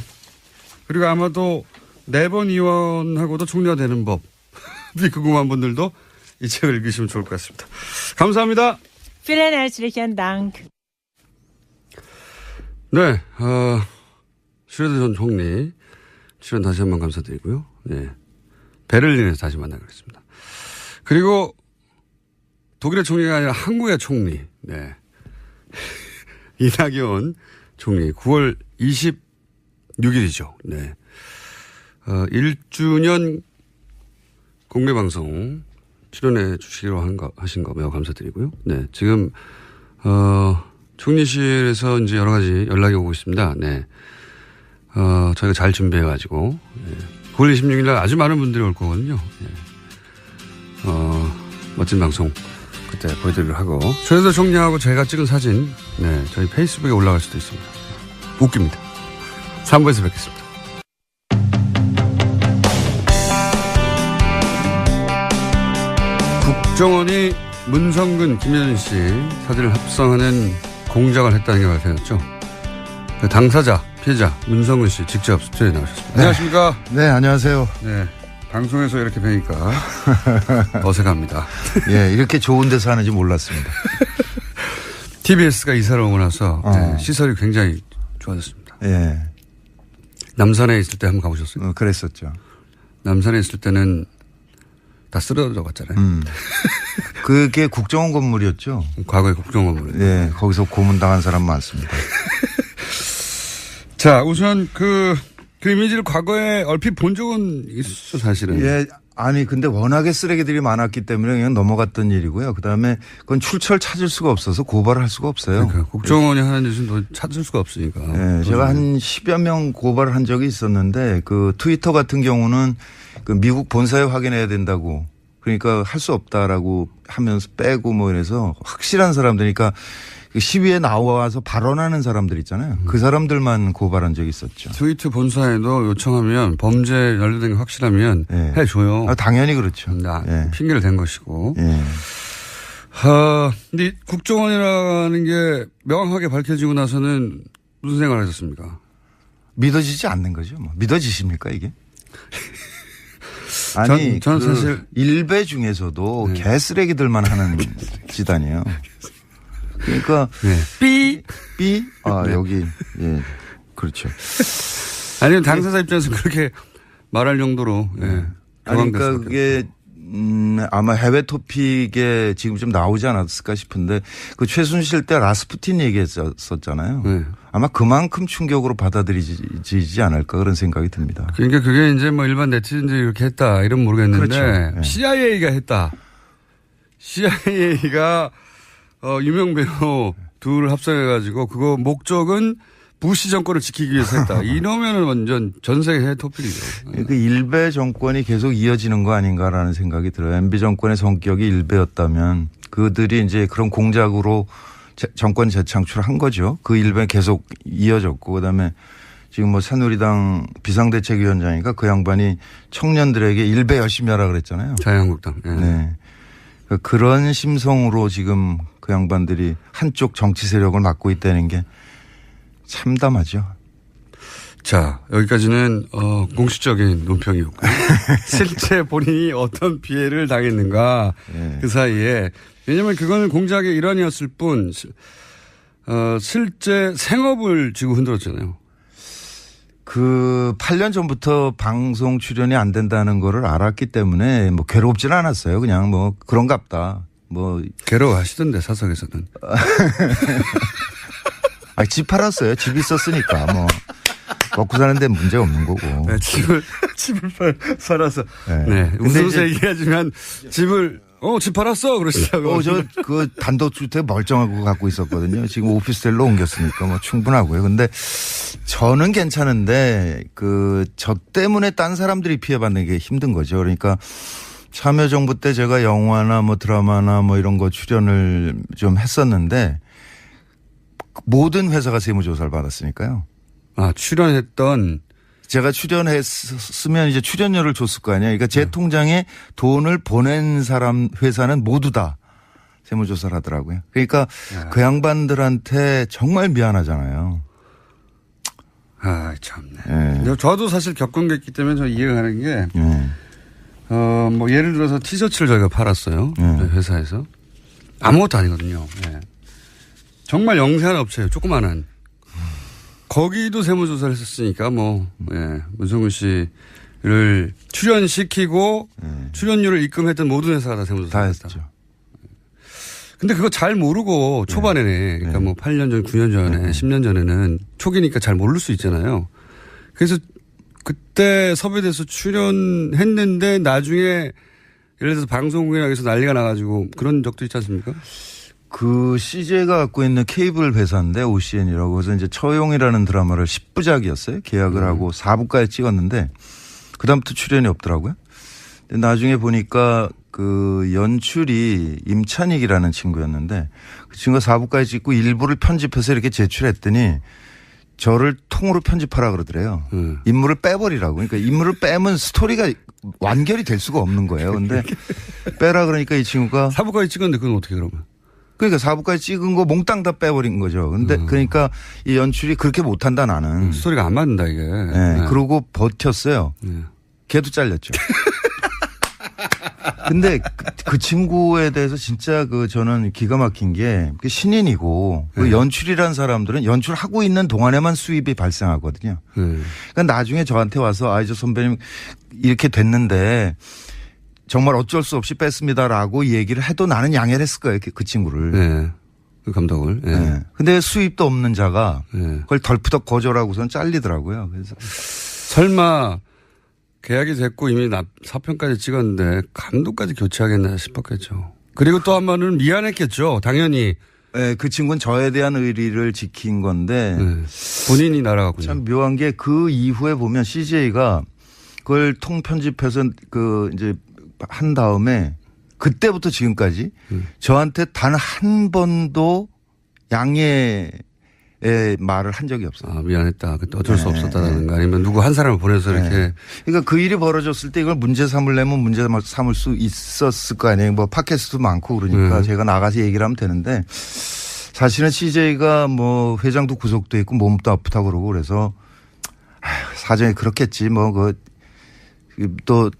그리고 아마도 4번 의원하고도 총리가 되는 법이 궁금한 분들도 이 책을 읽으시면 좋을 것 같습니다. 감사합니다. Vielen herzlichen Dank. 네, 슈레더 전 총리 출연 다시 한번 감사드리고요. 네, 베를린에서 다시 만나겠습니다. 그리고 독일의 총리가 아니라 한국의 총리, 네, 이낙연 총리 9월 26일이죠. 네, 1주년 공개방송 출연해 주시기로 하신 거 매우 감사드리고요. 네, 지금 총리실에서 이제 여러 가지 연락이 오고 있습니다. 네. 저희가 잘 준비해가지고, 9월 26일 날 아주 많은 분들이 올 거거든요. 네. 멋진 방송 그때 보여드리도록 하고, 최재도 총리하고 제가 찍은 사진, 네, 저희 페이스북에 올라갈 수도 있습니다. 웃깁니다. 3부에서 뵙겠습니다. 국정원이 문성근, 김여준 씨 사진을 합성하는 공작을 했다는 게 밝혀졌죠. 당사자, 피해자 문성근 씨 직접 스튜디오에 나오셨습니다. 네. 안녕하십니까? 네, 안녕하세요. 네, 방송에서 이렇게 뵈니까 어색합니다. 예, 이렇게 좋은 데서 하는지 몰랐습니다. TBS가 이사를 오고 나서 네, 시설이 굉장히 좋아졌습니다. 예. 남산에 있을 때 한번 가보셨어요? 그랬었죠. 남산에 있을 때는 다 쓰러져 갔잖아요. 그게 국정원 건물이었죠. 과거에 국정원 건물. 예, 거기서 고문당한 사람 많습니다. 자, 우선 그 이미지를 과거에 얼핏 본 적은 있었죠, 사실은. 예, 아니 근데 워낙에 쓰레기들이 많았기 때문에 그냥 넘어갔던 일이고요. 그다음에 그건 출처를 찾을 수가 없어서 고발을 할 수가 없어요. 그러니까 국정원이 하는 짓은 찾을 수가 없으니까. 예, 제가 한 10여 명 고발을 한 적이 있었는데 그 트위터 같은 경우는 그 미국 본사에 확인해야 된다고, 그러니까 할 수 없다라고 하면서 빼고 뭐 이래서 확실한 사람들이니까 그 시위에 나와서 발언하는 사람들 있잖아요. 그 사람들만 고발한 적이 있었죠. 트위터 본사에도 요청하면 범죄 연루된 게 확실하면 해줘요. 당연히 그렇죠. 예. 핑계를 댄 것이고. 예. 근데 국정원이라는 게 명확하게 밝혀지고 나서는 무슨 생각을 하셨습니까? 믿어지지 않는 거죠. 뭐. 믿어지십니까 이게? 아니, 저는 사실 일베 중에서도 개쓰레기들만 하는 집단이에요. 그러니까 삐 여기 예, 그렇죠. 아니면 당사자 입장에서 그렇게 말할 정도로 그러니까 그게 아마 해외 토픽에 지금 좀 나오지 않았을까 싶은데 그 최순실 때 라스푸틴 얘기했었잖아요. 아마 그만큼 충격으로 받아들이지 않을까 그런 생각이 듭니다. 그러니까 그게 이제 뭐 일반 네티즌들이 이렇게 했다 이런 모르겠는데 그렇죠. CIA가 했다. CIA가 유명 배우 둘을 합성해가지고 그거 목적은 부시 정권을 지키기 위해서 했다. 이러면은 완전 전 세계 토픽이죠. 그 일베 정권이 계속 이어지는 거 아닌가라는 생각이 들어요. MB 정권의 성격이 일베였다면 그들이 이제 그런 공작으로 정권 재창출한 거죠. 그 일베 계속 이어졌고 그다음에 지금 뭐 새누리당 비상대책위원장이니까 그 양반이 청년들에게 일베 열심히 하라 그랬잖아요. 자유한국당. 예. 네. 그런 심성으로 지금 그 양반들이 한쪽 정치 세력을 맡고 있다는 게 참담하죠. 자, 여기까지는 공식적인 논평이었고 실제 본인이 어떤 피해를 당했는가 네. 그 사이에 왜냐하면 그거는 공작의 일환이었을 뿐 실제 생업을 쥐고 흔들었잖아요. 그 8년 전부터 방송 출연이 안 된다는 거를 알았기 때문에 뭐 괴롭지는 않았어요. 그냥 뭐 그런갑다. 뭐 괴로워하시던데 사석에서는. 집 팔았어요. 집 있었으니까 뭐 먹고 사는데 문제 없는 거고. 네, 집을 팔아서. 네. 웃으면서 얘기하지만 집을 집 팔았어 그러시다고. 저 그 단독주택 멀쩡하고 갖고 있었거든요. 지금 오피스텔로 옮겼으니까 뭐 충분하고요. 근데 저는 괜찮은데 저 때문에 딴 사람들이 피해받는 게 힘든 거죠. 그러니까 참여정부 때 제가 영화나 뭐 드라마나 뭐 이런 거 출연을 좀 했었는데 모든 회사가 세무조사를 받았으니까요. 출연했던 제가 출연했으면 이제 출연료를 줬을 거 아니에요. 그러니까 제 통장에 돈을 보낸 사람 회사는 모두 다 세무조사를 하더라고요. 그러니까 그 양반들한테 정말 미안하잖아요. 참네. 네. 저도 사실 겪은 게 있기 때문에 저 이해가 가는 게 뭐 예를 들어서 티셔츠를 저희가 팔았어요. 회사에서. 아무것도 아니거든요. 네. 정말 영세한 업체예요. 조그마한. 거기도 세무조사를 했었으니까 문성근 씨를 출연시키고 출연료를 입금했던 모든 회사가 다 세무조사를 했다. 근데 그거 잘 모르고 초반에는 그러니까 뭐 8년 전, 9년 전에, 10년 전에는 초기니까 잘 모를 수 있잖아요. 그래서 그때 섭외돼서 출연했는데 나중에 예를 들어서 방송국에서 난리가 나가지고 그런 적도 있지 않습니까? 그 CJ가 갖고 있는 케이블 회사인데 OCN이라고 그래서 이제 처용이라는 드라마를 10부작이었어요. 계약을 하고 4부까지 찍었는데 그다음부터 출연이 없더라고요. 근데 나중에 보니까 그 연출이 임찬익이라는 친구였는데 그 친구가 4부까지 찍고 일부를 편집해서 이렇게 제출했더니 저를 통으로 편집하라 그러더래요. 인물을 빼버리라고. 그러니까 인물을 빼면 스토리가 완결이 될 수가 없는 거예요. 근데 빼라 그러니까 이 친구가 4부까지 찍었는데 그건 어떻게 그러면? 그러니까 4부까지 찍은 거 몽땅 다 빼버린 거죠. 근데 그러니까 이 연출이 그렇게 못한다 나는. 스토리가 안 맞는다 이게. 네. 그러고 버텼어요. 걔도 잘렸죠. 근데 그 친구에 대해서 진짜 저는 기가 막힌 게 신인이고 연출이라는 사람들은 연출하고 있는 동안에만 수입이 발생하거든요. 그러니까 나중에 저한테 와서 저 선배님 이렇게 됐는데 정말 어쩔 수 없이 뺐습니다라고 얘기를 해도 나는 양해를 했을 거예요. 그 친구를. 네. 그 감독을. 네. 근데 수입도 없는 자가 그걸 덜푸덕 거절하고선 잘리더라고요. 그래서 설마 계약이 됐고 이미 사편까지 찍었는데 감독까지 교체하겠나 싶었겠죠. 그리고 또 한 번은 미안했겠죠. 당연히. 네, 그 친구는 저에 대한 의리를 지킨 건데 본인이 날아갔군요. 참 묘한 게 그 이후에 보면 CJ가 그걸 통편집해서 이제 한 다음에 그때부터 지금까지 저한테 단 한 번도 양해의 말을 한 적이 없어요. 미안했다. 그때 어쩔 수 없었다든가 아니면 누구 한 사람을 보내서 이렇게. 그러니까 그 일이 벌어졌을 때 이걸 문제 삼으려면 문제 삼을 수 있었을 거 아니에요. 뭐 팟캐스트도 많고 그러니까 제가 나가서 얘기를 하면 되는데 사실은 CJ가 뭐 회장도 구속돼 있고 몸도 아프다고 그러고 그래서 사정이 그렇겠지 뭐 저도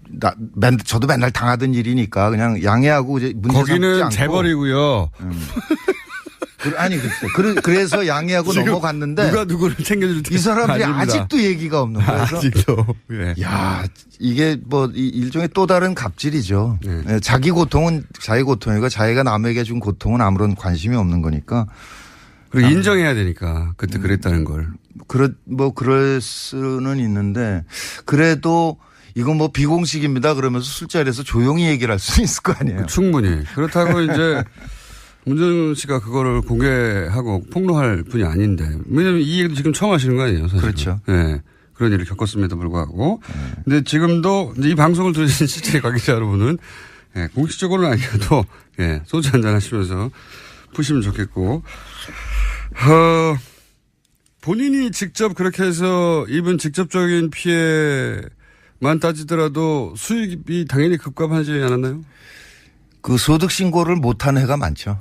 맨날 당하던 일이니까 그냥 양해하고 이제 문제 삼지 않고. 거기는 재벌이고요. 아니 글쎄. 그래서 양해하고 넘어갔는데 누가 누구를 챙겨줄 이 사람들이 아닙니다. 아직도 얘기가 없는 거예요. 아직도. 예. 야 이게 뭐 일종의 또 다른 갑질이죠. 네, 자기 고통은 자기 고통이고 자기가 남에게 준 고통은 아무런 관심이 없는 거니까. 그리고 인정해야 되니까 그때 그랬다는 걸. 그럴 수는 있는데 그래도 이건 뭐 비공식입니다. 그러면서 술자리에서 조용히 얘기를 할 수 있을 거 아니에요. 충분히. 그렇다고 이제 문정은 씨가 그거를 공개하고 폭로할 분이 아닌데. 왜냐면 이 얘기도 지금 처음 하시는 거 아니에요, 사실. 그렇죠. 네. 그런 일을 겪었음에도 불구하고. 근데 지금도 이 방송을 들으신 실제 관계자 여러분은 예, 공식적으로는 아니어도 예, 소주 한잔 하시면서 푸시면 좋겠고. 본인이 직접 그렇게 해서 입은 직접적인 피해만 따지더라도 수익이 당연히 급감하지 않았나요? 그 소득 신고를 못한 해가 많죠.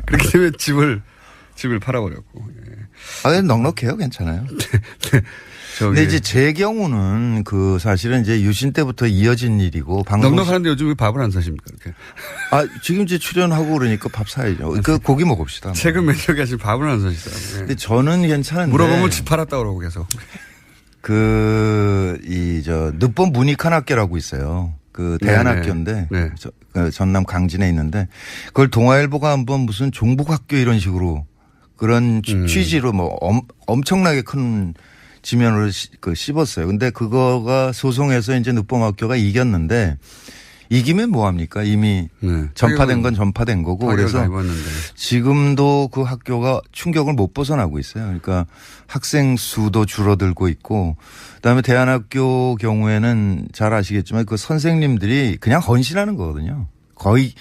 그렇게 되면 집을 팔아버렸고. 예. 아, 넉넉해요. 괜찮아요. 근데 이제 제 경우는 그 사실은 이제 유신 때부터 이어진 일이고 넉넉한데 요즘 왜 밥을 안 사십니까? 이렇게. 아, 지금 이제 출연하고 그러니까 밥 사야죠. 그 고기 먹읍시다. 최근 매력이 하시면 밥을 안 사시더라고요. 근데 저는 괜찮은데. 물어보면 집 팔았다 그러고 계속. 늦봄 문익환학교라고 있어요. 그 대안학교인데 네. 전남 강진에 있는데 그걸 동아일보가 한번 무슨 종북학교 이런 식으로 그런 취지로 뭐 엄청나게 큰 지면으로 씹었어요. 근데 그거가 소송에서 이제 늦봄학교가 이겼는데 이기면 뭐합니까? 이미 전파된 건 전파된 거고. 그래서 지금도 그 학교가 충격을 못 벗어나고 있어요. 그러니까 학생 수도 줄어들고 있고 그다음에 대안학교 경우에는 잘 아시겠지만 그 선생님들이 그냥 헌신하는 거거든요. 거의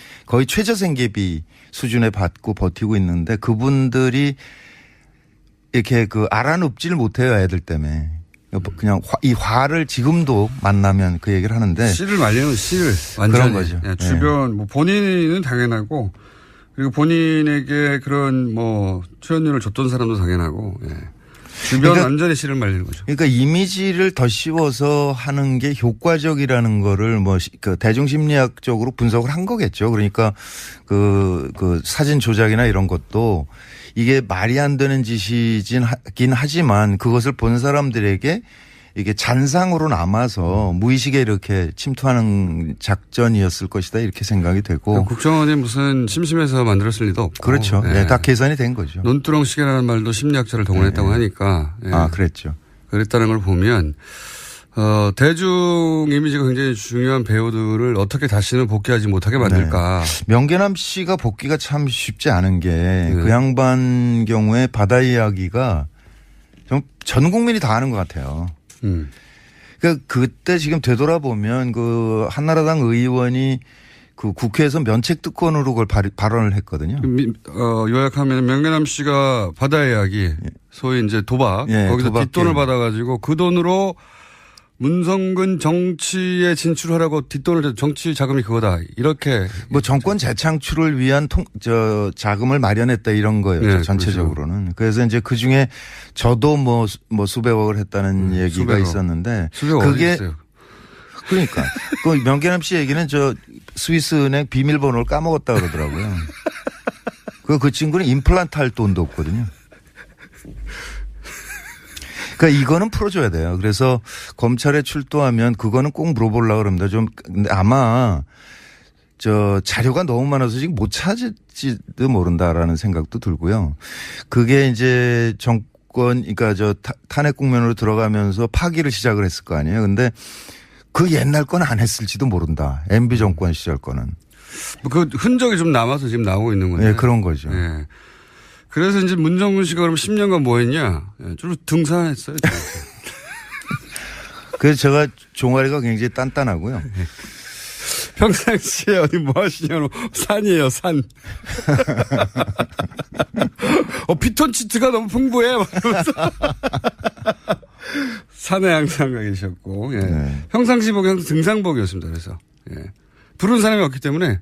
최저생계비 수준에 받고 버티고 있는데 그분들이 이렇게 알아눕지를 못해요. 애들 때문에. 그냥 이 화를 지금도 만나면 그 얘기를 하는데. 씨를 말리는 씨를. 완전히. 그런 거죠. 예, 주변, 뭐 본인은 당연하고 그리고 본인에게 그런 뭐 출연료를 줬던 사람도 당연하고. 예. 주변 그러니까, 완전히 씨를 말리는 거죠. 그러니까 이미지를 더 씌워서 하는 게 효과적이라는 거를 그 대중심리학적으로 분석을 한 거겠죠. 그러니까 그 사진 조작이나 이런 것도 이게 말이 안 되는 짓이긴 하지만 그것을 본 사람들에게 이게 잔상으로 남아서 무의식에 이렇게 침투하는 작전이었을 것이다 이렇게 생각이 되고. 국정원이 무슨 심심해서 만들었을 리도 없고. 그렇죠. 네. 다 계산이 된 거죠. 논두렁 시계라는 말도 심리학자를 동원했다고 하니까. 예. 아, 그랬죠. 그랬다는 걸 보면 대중 이미지가 굉장히 중요한 배우들을 어떻게 다시는 복귀하지 못하게 만들까. 명계남 씨가 복귀가 참 쉽지 않은 게 그 양반 경우에 바다 이야기가 좀 전 국민이 다 아는 것 같아요. 그때 지금 되돌아보면 그 한나라당 의원이 그 국회에서 면책특권으로 그걸 발언을 했거든요. 요약하면 명계남 씨가 바다 이야기, 소위 이제 도박, 거기서 뒷돈을 받아가지고 그 돈으로 문성근 정치에 진출하라고 뒷돈을 정치 자금이 그거다. 이렇게. 뭐 정권 재창출을 위한 자금을 마련했다 이런 거예요. 네, 전체적으로는. 그렇죠. 그래서 이제 그 중에 저도 뭐 수백억을 했다는 얘기가 수백억. 있었는데. 그게. 그러니까. 그 명계남 씨 얘기는 스위스 은행 비밀번호를 까먹었다 그러더라고요. 그 친구는 임플란트 할 돈도 없거든요. 그러니까 이거는 풀어줘야 돼요. 그래서 검찰에 출두하면 그거는 꼭 물어보려고 그럽니다. 근데 아마 자료가 너무 많아서 지금 못 찾을지도 모른다라는 생각도 들고요. 그게 이제 그러니까 탄핵 국면으로 들어가면서 파기를 시작을 했을 거 아니에요. 근데 그 옛날 건 안 했을지도 모른다. MB 정권 시절 거는. 그 흔적이 좀 남아서 지금 나오고 있는 건데. 네, 그런 거죠. 네. 그래서 이제 문정근 씨가 그럼 10년간 뭐 했냐? 주로 등산했어요. 그래서 제가 종아리가 굉장히 단단하고요. 평상시에 어디 뭐 하시냐고 산이에요, 산. 피톤치드가 너무 풍부해. 산에 항상 가 계셨고, 예. 네. 평상시복이 항상 등산복이었습니다. 그래서, 예. 부른 사람이 없기 때문에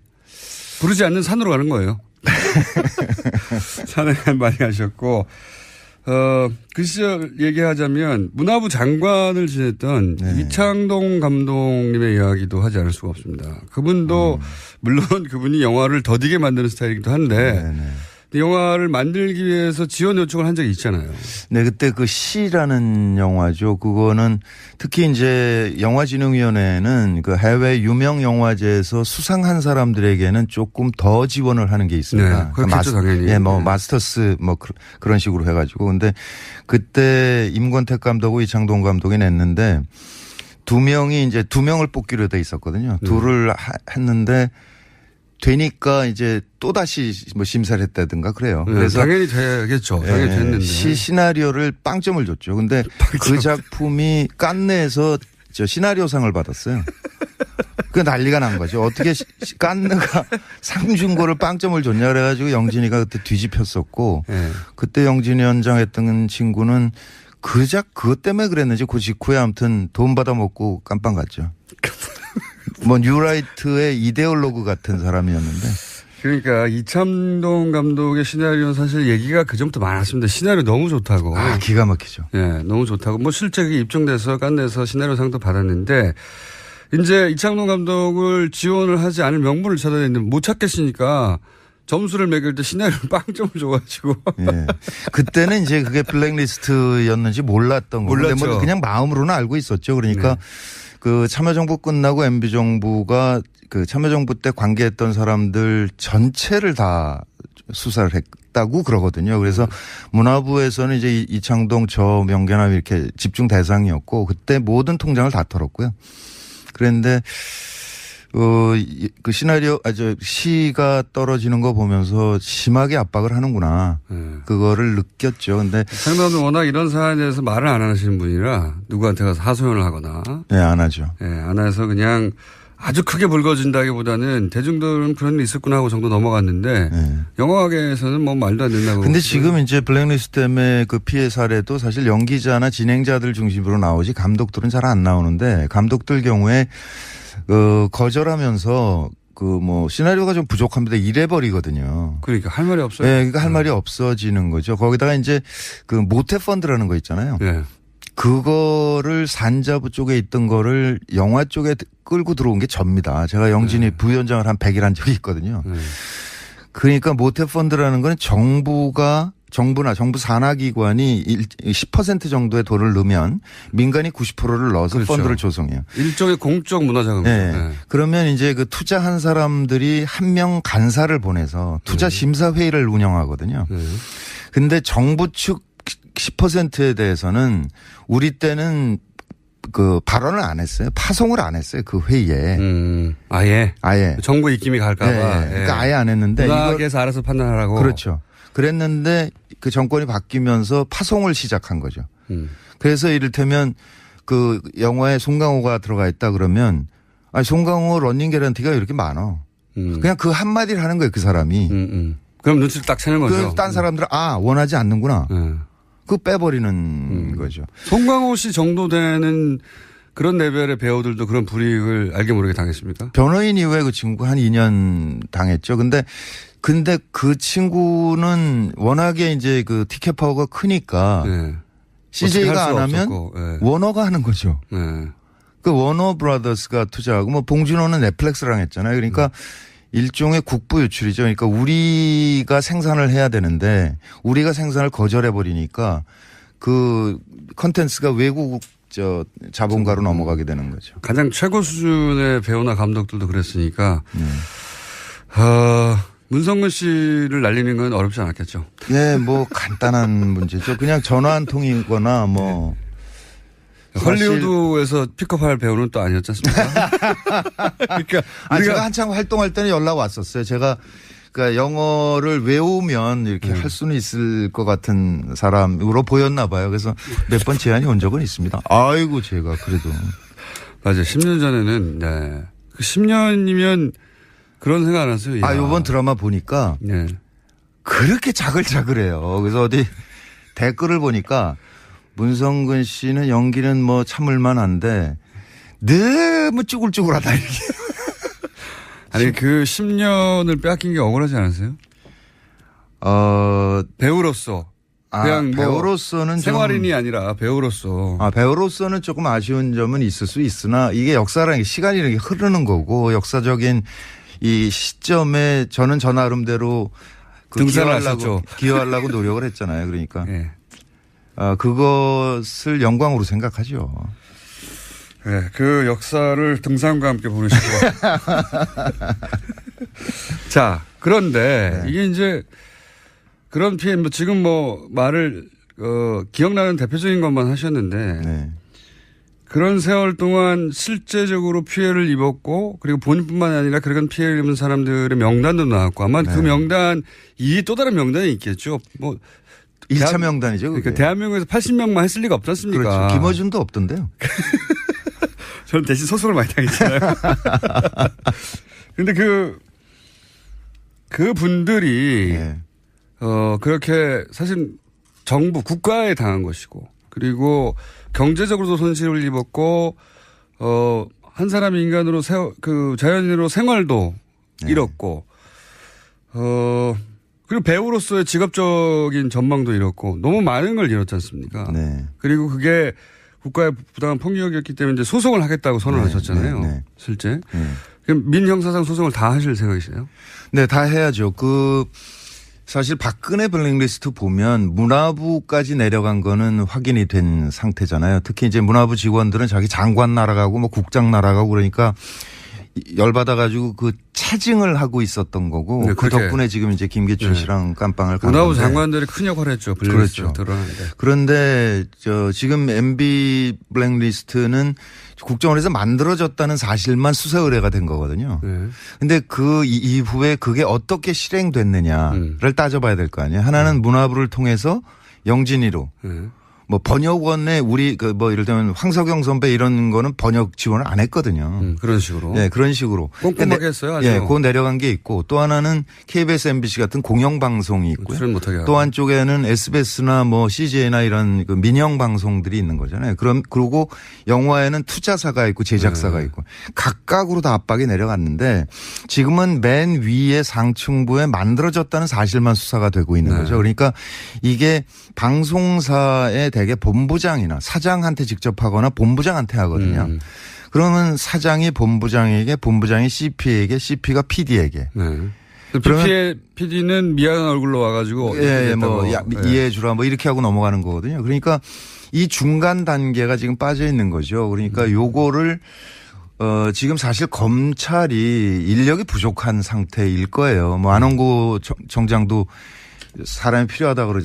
부르지 않는 산으로 가는 거예요. 산에 많이 가셨고, 그 시절 얘기하자면 문화부 장관을 지냈던 이창동 감독님의 이야기도 하지 않을 수가 없습니다. 그분도 물론 그분이 영화를 더디게 만드는 스타일이기도 한데 영화를 만들기 위해서 지원 요청을 한 적이 있잖아요. 네, 그때 그 시라는 영화죠. 그거는 특히 이제 영화진흥위원회는 그 해외 유명 영화제에서 수상한 사람들에게는 조금 더 지원을 하는 게 있습니다. 네, 그렇겠죠, 당연히. 예, 마스터스 그런 식으로 해가지고. 근데 그때 임권택 감독하고 이창동 감독이 냈는데 두 명을 뽑기로 돼 있었거든요. 둘을 했는데 되니까 이제 또 다시 뭐 심사를 했다든가 그래요. 네, 그래서 당연히 되겠죠. 당연히 됐는데. 시나리오를 빵점을 줬죠. 근데 그 작품이 깐느에서 저 시나리오상을 받았어요. 그 난리가 난 거죠. 어떻게 깐느가 상 준 거를 빵점을 줬냐 그래가지고 영진이가 그때 뒤집혔었고 네. 그때 영진이 연장 했던 친구는 그것 때문에 그랬는지 그 직후에 아무튼 돈 받아먹고 깜빵 갔죠. 뭐 뉴라이트의 이데올로그 같은 사람이었는데. 그러니까 이참동 감독의 시나리오는 사실 얘기가 그전부터 많았습니다. 시나리오 너무 좋다고. 기가 막히죠. 예, 너무 좋다고. 뭐 실제 그게 입증돼서 깐내서 시나리오상도 받았는데 이제 이창동 감독을 지원을 하지 않을 명분을 찾아야 되는데 못 찾겠으니까 점수를 매길 때 시나리오를 빵점을 줘가지고. 예. 그때는 이제 그게 블랙리스트였는지 몰랐던 거고. 몰랐죠. 뭐 그냥 마음으로는 알고 있었죠. 그러니까 그 참여정부 끝나고 MB정부가 그 참여정부 때 관계했던 사람들 전체를 다 수사를 했다고 그러거든요. 그래서 문화부에서는 이제 이창동 저 명계남 이렇게 집중 대상이었고 그때 모든 통장을 다 털었고요. 그런데 그 시나리오, 시가 떨어지는 거 보면서 심하게 압박을 하는구나. 그거를 느꼈죠. 근데. 상당히 워낙 이런 사안에 대해서 말을 안 하시는 분이라 누구한테 가서 하소연을 하거나. 네, 안 하죠. 네, 안 해서 그냥 아주 크게 불거진다기보다는 대중들은 그런 일 있었구나 하고 정도 넘어갔는데 영화계에서는 뭐 말도 안 된다고. 근데 지금 이제 블랙리스트 때문에 그 피해 사례도 사실 연기자나 진행자들 중심으로 나오지 감독들은 잘 안 나오는데 감독들 경우에 거절하면서 뭐 시나리오가 좀 부족합니다. 이래버리거든요. 그러니까 할 말이 없어요. 네, 그러니까 할 말이 없어지는 거죠. 거기다가 이제 그 모태 펀드라는 거 있잖아요. 네. 그거를 산자부 쪽에 있던 거를 영화 쪽에 끌고 들어온 게 접니다. 제가 영진이 부위원장을 한 100일 한 적이 있거든요. 그러니까 모태 펀드라는 건 정부나 정부 산하기관이 10% 정도의 돈을 넣으면 민간이 90%를 넣어서 그렇죠. 펀드를 조성해요. 일종의 공적 문화자금. 네. 네. 그러면 이제 그 투자한 사람들이 한 명 간사를 보내서 투자 심사회의를 운영하거든요. 근데 정부 측 10%에 대해서는 우리 때는 그 발언을 안 했어요. 파송을 안 했어요. 그 회의에. 아예. 정부 입김이 갈까봐. 네. 그러니까 아예 안 했는데. 문학에서 알아서 판단하라고. 그렇죠. 그랬는데 그 정권이 바뀌면서 파송을 시작한 거죠. 그래서 이를테면 그 영화에 송강호가 들어가 있다 그러면 송강호 러닝 개런티가 이렇게 많아. 그냥 그 한마디를 하는 거예요. 그 사람이. 그럼 눈치를 딱 채는 거죠. 딴 사람들은 원하지 않는구나. 그거 빼버리는 거죠. 송강호 씨 정도 되는 그런 레벨의 배우들도 그런 불이익을 알게 모르게 당했습니까? 변호인 이후에 그 친구 한 2년 당했죠. 근데 그 친구는 워낙에 이제 그 티켓 파워가 크니까 CJ가 안 하면 워너가 하는 거죠. 그 워너 브라더스가 투자하고 뭐 봉준호는 넷플릭스랑 했잖아요. 그러니까 일종의 국부 유출이죠. 그러니까 우리가 생산을 해야 되는데 우리가 생산을 거절해 버리니까 그 컨텐츠가 외국 자본가로 넘어가게 되는 거죠. 가장 최고 수준의 배우나 감독들도 그랬으니까 문성근 씨를 날리는 건 어렵지 않았겠죠. 네, 뭐 간단한 문제죠. 그냥 전화 한 통이거나 뭐. 헐리우드에서 픽업할 배우는 또 아니었지 않습니까? 그러니까 제가 한창 활동할 때는 연락 왔었어요. 제가 그러니까 영어를 외우면 이렇게 할 수는 있을 것 같은 사람으로 보였나 봐요. 그래서 몇 번 제안이 온 적은 있습니다. 아이고 제가 그래도. 맞아요. 10년 전에는 그 10년이면 그런 생각 안 했어요. 이번 드라마 보니까 그렇게 자글자글해요. 그래서 어디 댓글을 보니까 문성근 씨는 연기는 뭐 참을만 한데 너무 쭈글쭈글하다 이렇게. 아니 그 10년을 빼앗긴 게 억울하지 않으세요? 배우로서. 그냥 배우로서는 생활인이 아니라 배우로서. 배우로서는 조금 아쉬운 점은 있을 수 있으나 이게 역사라는 게 시간이 이렇게 흐르는 거고 역사적인 이 시점에 저는 저 나름대로 기여하려고 노력을 했잖아요. 그러니까. 그것을 영광으로 생각하죠. 네, 그 역사를 등산과 함께 보내시고. 자, 그런데 이게 이제 그런 피해, 지금 말을 기억나는 대표적인 것만 하셨는데 그런 세월 동안 실제적으로 피해를 입었고 그리고 본인뿐만 아니라 그런 피해를 입은 사람들의 명단도 나왔고 아마 그 명단 이 또 다른 명단이 있겠죠. 뭐 1차 명단이죠. 그게. 그러니까 대한민국에서 80명만 했을 리가 없지 않습니까? 그렇죠. 김어준도 없던데요. 저는 대신 소송을 많이 당했잖아요. 근데 그 분들이 그렇게 사실 정부 국가에 당한 것이고 그리고 경제적으로도 손실을 입었고 한 사람 인간으로 자연인으로 생활도 잃었고 그리고 배우로서의 직업적인 전망도 잃었고 너무 많은 걸 잃었지 않습니까? 네. 그리고 그게 국가의 부당한 폭력이었기 때문에 이제 소송을 하겠다고 선언하셨잖아요. 네. 실제. 그럼 민형사상 소송을 다 하실 생각이세요? 네, 다 해야죠. 사실 박근혜 블랙리스트 보면 문화부까지 내려간 거는 확인이 된 상태잖아요. 특히 이제 문화부 직원들은 자기 장관 날아가고 뭐 국장 날아가고 그러니까 열받아가지고 그 체증을 하고 있었던 거고 네, 그 덕분에 지금 이제 김기춘 씨랑 깜빵을 간 문화부 건데. 장관들이 큰 역할을 했죠. 블랙리스트 드러나는데. 그런데 지금 MB 블랙리스트는 국정원에서 만들어졌다는 사실만 수사 의뢰가 된 거거든요. 근데 그 이후에 그게 어떻게 실행됐느냐를 따져봐야 될 거 아니에요. 하나는 문화부를 통해서 영진이로 뭐 번역원에 우리 예를 들면 황석영 선배 이런 거는 번역 지원을 안 했거든요. 그런 식으로. 네, 그런 식으로. 꼼꼼하게 했어요. 아주. 예, 그거 내려간 게 있고 또 하나는 KBS, MBC 같은 공영 방송이 있고요. 출연 못하게 하고. 또 한쪽에는 SBS나 뭐 CJ나 이런 그 민영 방송들이 있는 거잖아요. 그리고 영화에는 투자사가 있고 제작사가 있고 각각으로 다 압박이 내려갔는데 지금은 맨 위에 상층부에 만들어졌다는 사실만 수사가 되고 있는 거죠. 그러니까 이게 방송사의 대개 본부장이나 사장한테 직접 하거나 본부장한테 하거든요. 그러면 사장이 본부장에게, 본부장이 CP에게, CP가 PD에게. PD는 미안한 얼굴로 와가지고 이해해 주라 뭐 이렇게 하고 넘어가는 거거든요. 그러니까 이 중간 단계가 지금 빠져 있는 거죠. 그러니까 요거를 지금 사실 검찰이 인력이 부족한 상태일 거예요. 뭐 안원구 정장도 사람이 필요하다고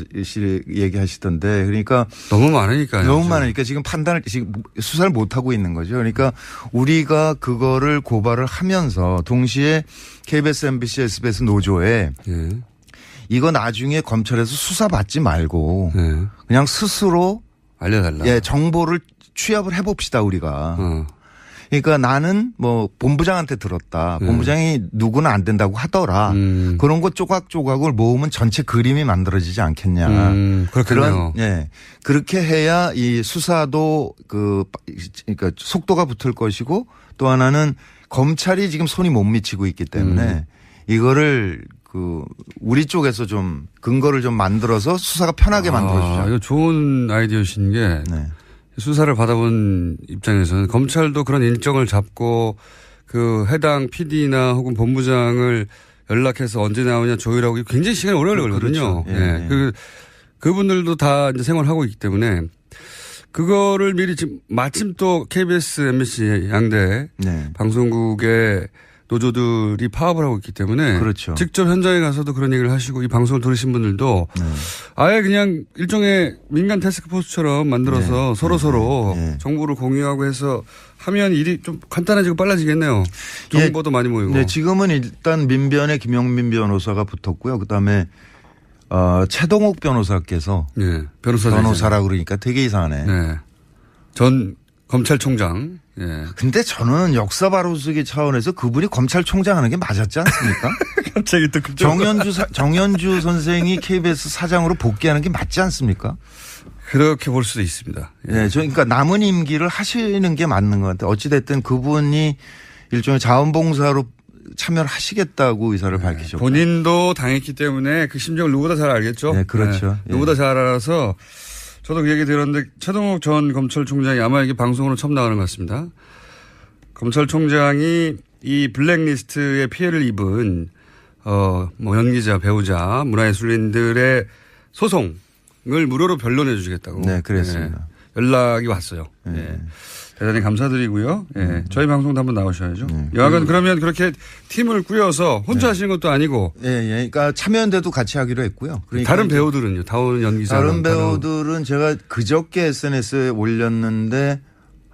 얘기하시던데 그러니까 너무 많으니까요. 너무 많으니까 지금 지금 수사를 못 하고 있는 거죠. 그러니까 우리가 그거를 고발을 하면서 동시에 KBS, MBC, SBS 노조에 이거 나중에 검찰에서 수사 받지 말고 그냥 스스로 알려달라. 예, 정보를 취합을 해봅시다 우리가. 그러니까 나는 뭐 본부장한테 들었다. 본부장이 누구는 안 된다고 하더라. 그런 거 조각조각을 모으면 전체 그림이 만들어지지 않겠냐. 그렇겠네요. 그렇게 해야 이 수사도 그러니까 속도가 붙을 것이고 또 하나는 검찰이 지금 손이 못 미치고 있기 때문에 이거를 우리 쪽에서 좀 근거를 좀 만들어서 수사가 편하게 만들어주자. 이거 좋은 아이디어신 게 수사를 받아본 입장에서는 검찰도 그런 일정을 잡고 그 해당 PD나 혹은 본부장을 연락해서 언제 나오냐 조율하고 굉장히 시간이 오래 걸리거든요. 그렇죠. 그분들도 다 이제 생활하고 있기 때문에 그거를 미리 지금 마침 또 KBS, MBC 양대 방송국의 노조들이 파업을 하고 있기 때문에 그렇죠. 직접 현장에 가서도 그런 얘기를 하시고 이 방송을 들으신 분들도 아예 그냥 일종의 민간 태스크포스처럼 만들어서 서로 정보를 공유하고 해서 하면 일이 좀 간단해지고 빨라지겠네요. 정보도 많이 모이고. 네, 지금은 일단 민변에 김용민 변호사가 붙었고요. 그다음에 최동욱 변호사께서 변호사라고 그러니까 되게 이상하네. 전 검찰총장. 근데 저는 역사 바로쓰기 차원에서 그분이 검찰총장 하는 게 맞았지 않습니까? 갑자기 또 정연주 선생이 KBS 사장으로 복귀하는 게 맞지 않습니까? 그렇게 볼 수도 있습니다. 그러니까 남은 임기를 하시는 게 맞는 것 같아요. 어찌됐든 그분이 일종의 자원봉사로 참여를 하시겠다고 의사를 밝히셨고. 본인도 당했기 때문에 그 심정을 누구보다 잘 알겠죠? 네, 그렇죠. 누구보다 잘 알아서 저도 그 얘기 들었는데 최동욱 전 검찰총장이 아마 이게 방송으로 처음 나가는 것 같습니다. 검찰총장이 이 블랙리스트의 피해를 입은 뭐 연기자, 배우자, 문화예술인들의 소송을 무료로 변론해 주시겠다고. 네, 그랬습니다. 연락이 왔어요. 대단히 감사드리고요. 저희 방송도 한번 나오셔야죠. 여하간 그러면 그렇게 팀을 꾸려서 혼자 하시는 것도 아니고. 그러니까 참여연대도 같이 하기로 했고요. 그러니까 다른 배우들은요? 다른 연기자. 다른 배우들은 제가 그저께 SNS에 올렸는데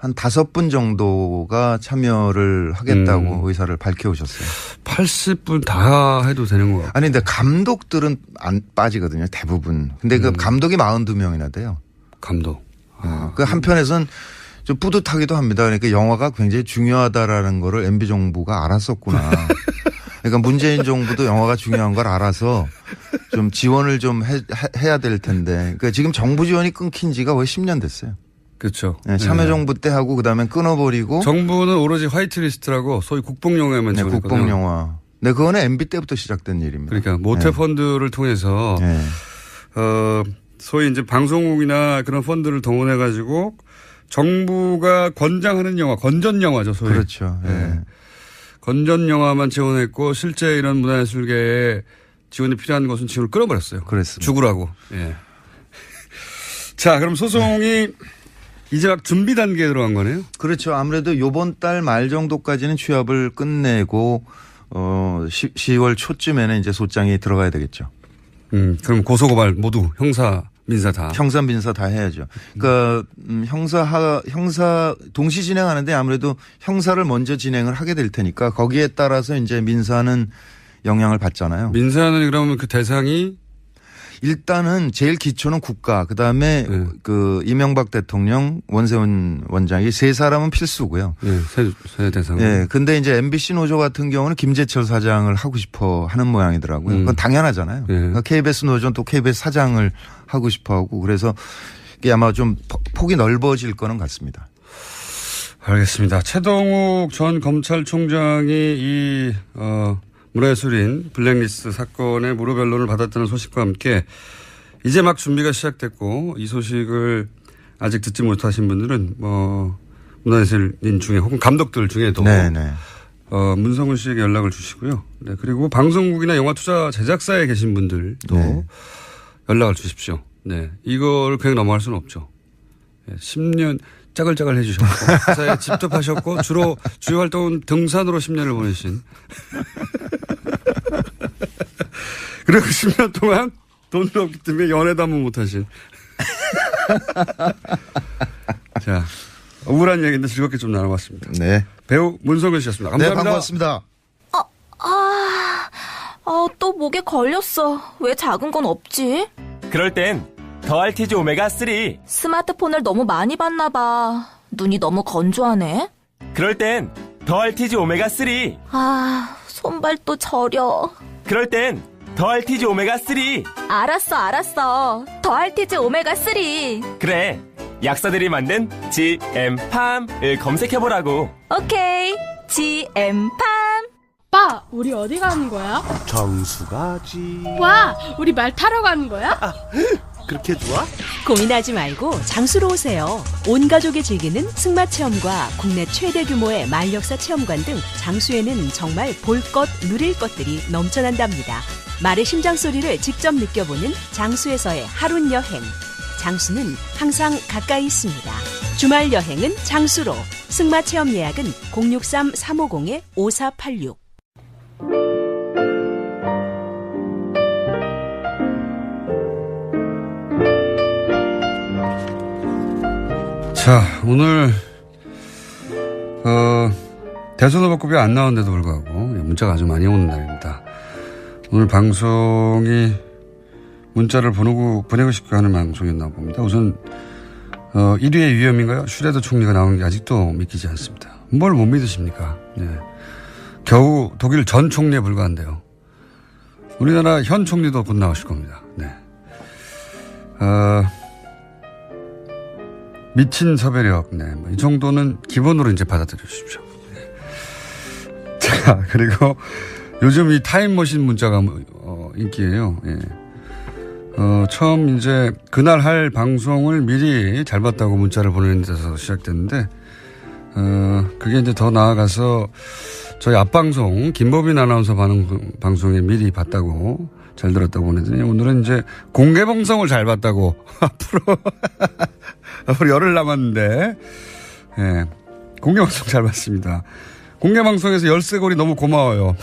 한 5분 정도가 참여를 하겠다고 의사를 밝혀오셨어요. 80분 다 해도 되는 거야. 아니, 근데 감독들은 안 빠지거든요. 대부분. 근데 그 감독이 42명이나 돼요. 감독. 그 한편에선 좀 뿌듯하기도 합니다. 그러니까 영화가 굉장히 중요하다라는 거를 MB 정부가 알았었구나. 그러니까 문재인 정부도 영화가 중요한 걸 알아서 좀 지원을 좀 해야 될 텐데. 그러니까 지금 정부 지원이 끊긴 지가 거의 10년 됐어요. 그렇죠. 네, 참여정부 때 하고 그다음에 끊어버리고. 정부는 오로지 화이트리스트라고 소위 국뽕영화만 지원했거든요. 국뽕영화. 네, 그거는 MB 때부터 시작된 일입니다. 그러니까 모태펀드를 통해서 소위 이제 방송국이나 그런 펀드를 동원해가지고 정부가 권장하는 영화, 건전 영화죠, 소위. 그렇죠. 네. 건전 영화만 지원했고 실제 이런 문화예술계에 지원이 필요한 것은 지원을 끊어버렸어요. 그렇습니다. 죽으라고. 예. 자, 그럼 소송이 이제 막 준비 단계에 들어간 거네요? 그렇죠. 아무래도 요번 달 말 정도까지는 취합을 끝내고 10월 초쯤에는 이제 소장이 들어가야 되겠죠. 그럼 고소고발 모두 형사, 민사 다. 형사, 민사 다 해야죠. 그러니까 형사 동시 진행하는데 아무래도 형사를 먼저 진행을 하게 될 테니까 거기에 따라서 이제 민사는 영향을 받잖아요. 민사는 그러면 그 대상이 일단은 제일 기초는 국가, 그다음에 그 이명박 대통령, 원세훈 원장이 세 사람은 필수고요. 네, 세 대상. 네, 근데 이제 MBC 노조 같은 경우는 김재철 사장을 하고 싶어 하는 모양이더라고요. 그건 당연하잖아요. 그러니까 KBS 노조는 또 KBS 사장을 하고 싶어 하고 그래서 이게 아마 좀 폭이 넓어질 거는 같습니다. 알겠습니다. 최동욱 전 검찰총장이 이 문화예술인 블랙리스트 사건의 무료 변론을 받았다는 소식과 함께 이제 막 준비가 시작됐고 이 소식을 아직 듣지 못하신 분들은 문화예술인 중에 혹은 감독들 중에도 문성훈 씨에게 연락을 주시고요. 네, 그리고 방송국이나 영화투자 제작사에 계신 분들도 연락을 주십시오. 네, 이걸 그냥 넘어갈 수는 없죠. 네, 10년 짜글짜글 해주셨고 회사에 집접하셨고 주요 활동은 등산으로 10년을 보내신 그리고 10년 동안 돈이 없기 때문에 연애도 한 번 못하신 자, 우울한 얘기인데 즐겁게 좀 나눠봤습니다. 네. 배우 문성근 씨였습니다. 감사합니다. 네, 반갑습니다. 또 목에 걸렸어. 왜 작은 건 없지? 그럴 땐 더알티지 오메가3. 스마트폰을 너무 많이 봤나 봐. 눈이 너무 건조하네. 그럴 땐 더알티지 오메가3. 손발도 저려. 그럴 땐 더알티지 오메가3. 알았어. 더알티지 오메가3. 그래, 약사들이 만든 GM팜을 검색해보라고. 오케이, GM팜. 오빠, 우리 어디 가는 거야? 정수 가지. 와, 우리 말 타러 가는 거야? 그렇게 좋아? 고민하지 말고 장수로 오세요. 온 가족이 즐기는 승마 체험과 국내 최대 규모의 말역사 체험관 등 장수에는 정말 볼 것, 누릴 것들이 넘쳐난답니다. 말의 심장 소리를 직접 느껴보는 장수에서의 하룬 여행. 장수는 항상 가까이 있습니다. 주말 여행은 장수로. 승마 체험 예약은 063-350-5486. 자, 오늘 대선 후보급이 안 나왔는데도 불구하고 문자가 아주 많이 오는 날입니다. 오늘 방송이 문자를 보내고 싶게 하는 방송이었나 봅니다. 우선 1위의 위험인가요? 슈레더 총리가 나오는 게 아직도 믿기지 않습니다. 뭘 못 믿으십니까? 네. 겨우 독일 전 총리에 불과한데요. 우리나라 현 총리도 곧 나오실 겁니다. 네. 미친 섭외력, 네, 이 정도는 기본으로 이제 받아들여 주십시오. 네. 자, 그리고 요즘 이 타임머신 문자가 인기예요. 예. 처음 이제 그날 할 방송을 미리 잘 봤다고 문자를 보내는 데서 시작됐는데, 그게 이제 더 나아가서 저희 앞방송, 김보빈 아나운서 방송에 미리 봤다고 잘 들었다고 보내더니 오늘은 이제 공개 방송을 잘 봤다고 앞으로 열흘 남았는데, 예. 공개 방송 잘 봤습니다. 공개 방송에서 열쇠고리 너무 고마워요.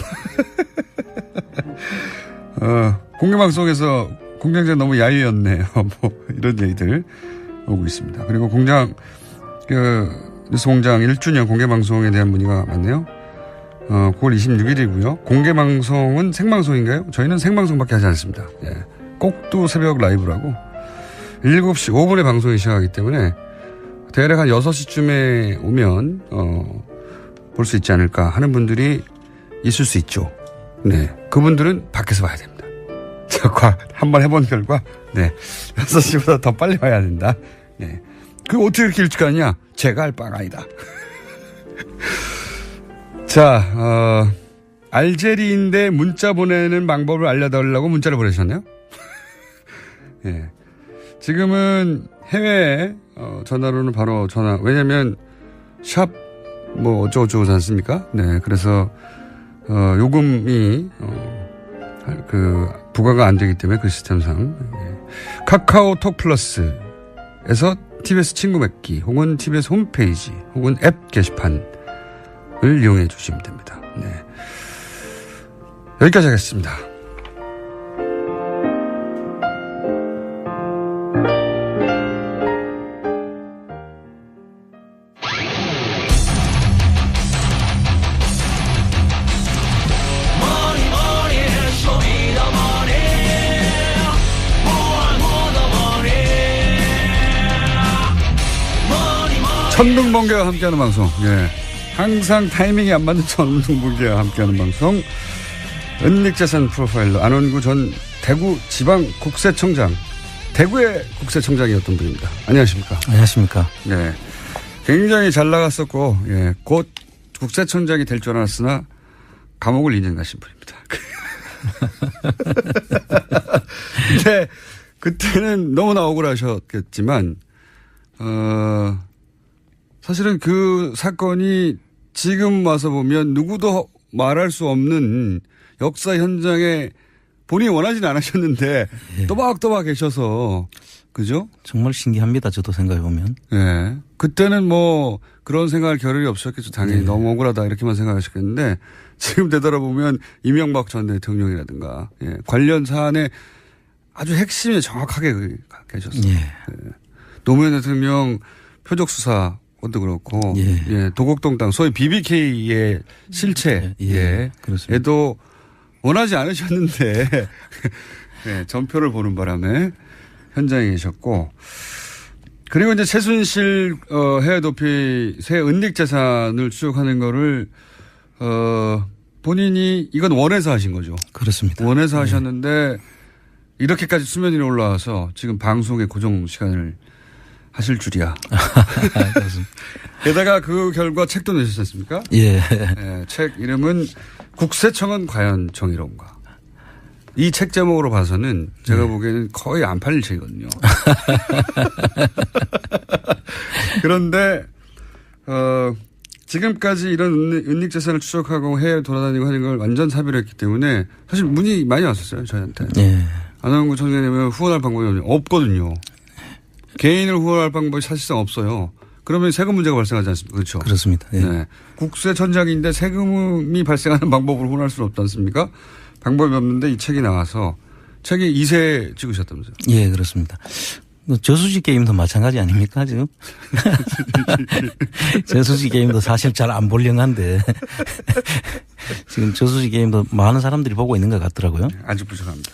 공개 방송에서 공장장 너무 야유였네요. 뭐 이런 얘기들 오고 있습니다. 그리고 공장 뉴스공장 1주년 공개방송에 대한 문의가 많네요. 9월 26일이고요. 공개방송은 생방송인가요? 저희는 생방송밖에 하지 않습니다. 예. 꼭두 새벽 라이브라고 7시 5분에 방송이 시작하기 때문에 대략 한 6시쯤에 오면 볼 수 있지 않을까 하는 분들이 있을 수 있죠. 네, 그분들은 밖에서 봐야 됩니다. 한번 해본 결과 6시보다 더 빨리 와야 된다. 네. 그 어떻게 이렇게 일찍 가느냐? 제가 할 바가 아니다. 자, 알제리인데 문자 보내는 방법을 알려달라고 문자를 보내셨네요. 예. 지금은 해외에 전화로는 바로 전화. 왜냐면 샵 뭐 어쩌고저쩌고지 않습니까? 네. 그래서 요금이 부과가 안 되기 때문에 그 시스템상 카카오톡 플러스에서 TBS 친구 맺기 혹은 TBS 홈페이지 혹은 앱 게시판을 이용해 주시면 됩니다. 네. 여기까지 하겠습니다. 천둥번개와 함께하는 방송. 예. 항상 타이밍이 안 맞는 천둥번개와 함께하는 방송. 은닉재산 프로파일러 안원구 전 대구 지방국세청장. 대구의 국세청장이었던 분입니다. 안녕하십니까? 안녕하십니까? 네. 굉장히 잘 나갔었고, 예. 곧 국세청장이 될 줄 알았으나 감옥을 2년 가신 분입니다. 근데 그때는 너무나 억울하셨겠지만, 사실은 그 사건이 지금 와서 보면 누구도 말할 수 없는 역사 현장에 본인이 원하지는 않으셨는데 또박또박 계셔서 그죠? 정말 신기합니다. 저도 생각해 보면. 예. 그때는 뭐 그런 생각할 겨를이 없었겠죠. 당연히 너무 억울하다 이렇게만 생각하셨겠는데 지금 되돌아보면 이명박 전 대통령이라든가 관련 사안에 아주 핵심에 정확하게 계셨어요. 노무현 대통령 표적수사 것도 그렇고, 도곡동 땅, 소위 BBK의 실체, 그렇습니다. 에도 원하지 않으셨는데, 전표를 보는 바람에 현장에 계셨고, 그리고 이제 최순실, 해외 도피 새 은닉 재산을 추적하는 거를, 본인이 이건 원해서 하신 거죠. 그렇습니다. 원해서 하셨는데, 이렇게까지 수면 위로 올라와서 지금 방송의 고정 시간을 하실 줄이야. 게다가 그 결과 책도 내셨지 않습니까? 예. 책 이름은 국세청은 과연 정의로운가. 이 책 제목으로 봐서는 제가 보기에는 거의 안 팔릴 책이거든요. 그런데 지금까지 이런 은닉재산을 추적하고 해외 돌아다니고 하는 걸 완전 사비로 했기 때문에 사실 문의 많이 왔었어요. 저희한테. 안원구 청장님은 후원할 방법이 없거든요. 개인을 후원할 방법이 사실상 없어요. 그러면 세금 문제가 발생하지 않습니까? 그렇죠. 그렇습니다. 네. 국세청장인데 세금이 발생하는 방법으로 후원할 수는 없지 않습니까? 방법이 없는데 이 책이 나와서 책이 2세 찍으셨다면서요? 예, 그렇습니다. 저수지 게임도 마찬가지 아닙니까, 지금? 저수지 게임도 사실 잘 안 볼령한데 지금 저수지 게임도 많은 사람들이 보고 있는 것 같더라고요. 아주 부족합니다.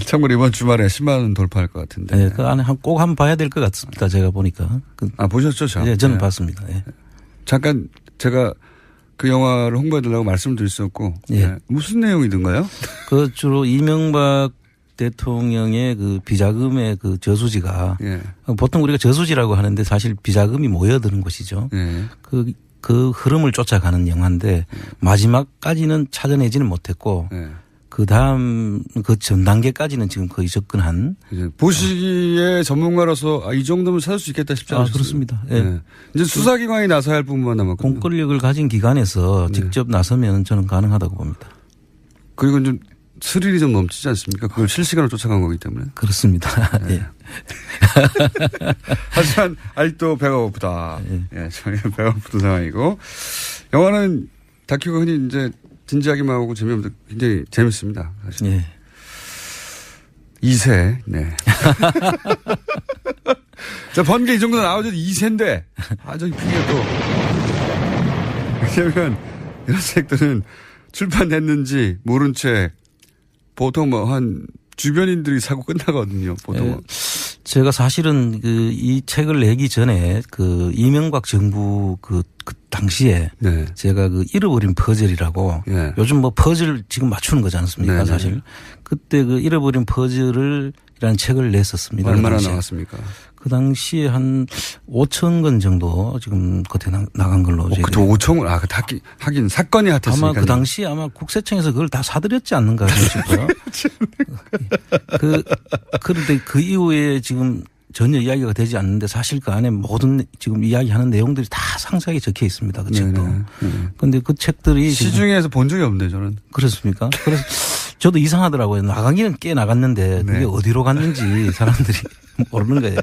참고로 이번 주말에 10만 원 돌파할 것 같은데. 네, 그 안에 꼭 한번 봐야 될 것 같습니다. 제가 보니까. 보셨죠, 저? 네, 저는 봤습니다. 잠깐 제가 그 영화를 홍보해달라고 말씀드렸었고. 무슨 내용이든가요? 그 주로 이명박 대통령의 그 비자금의 그 저수지가 보통 우리가 저수지라고 하는데 사실 비자금이 모여드는 곳이죠. 그 흐름을 쫓아가는 영화인데 마지막까지는 찾아내지는 못했고 그 다음 그 전 단계까지는 지금 거의 접근한. 보시기에 전문가로서 이 정도면 찾을 수 있겠다 싶지 않으세요? 그렇습니다. 이제 수사기관이 나서야 할 부분만 남았거든요. 공권력을 가진 기관에서 직접 나서면 저는 가능하다고 봅니다. 그리고 좀 스릴이 좀 넘치지 않습니까? 그걸 실시간으로 쫓아간 거기 때문에. 그렇습니다. 하지만 아직도 배가 고프다. 저희는 배가 고픈 상황이고. 영화는 다큐가 흔히 이제 진지하기만 하고 재미없는데 굉장히 재밌습니다. 사실. 2세. 자, 자, 번개 이 정도 나오죠. 2세인데. 저기 핑계도. 왜냐면 이런 책들은 출판됐는지 모른 채 보통 한 주변인들이 사고 끝나거든요. 보통은. 네. 제가 사실은 이 책을 내기 전에 이명박 정부 그 당시에 네. 제가 잃어버린 퍼즐이라고 네. 요즘 뭐 퍼즐 지금 맞추는 거지 않습니까? 네. 사실. 그때 잃어버린 퍼즐이라는 책을 냈었습니다. 얼마나 나왔습니까? 그 당시에 한 5천 건 정도 지금 그때 나간 걸로. 그때 5천 건, 하긴 사건이 핫했으니까. 아마 그 당시에 국세청에서 그걸 다 사들였지 않는가 싶어요. 그런데 그 이후에 지금 전혀 이야기가 되지 않는데 사실 그 안에 모든 지금 이야기하는 내용들이 다 상세하게 적혀 있습니다. 그 책도. 그런데 그 책들이. 시중에서 본 적이 없는데 저는. 그렇습니까? 그래서 저도 이상하더라고요. 나가기는 꽤 나갔는데 그게 어디로 갔는지 사람들이 모르는 거예요.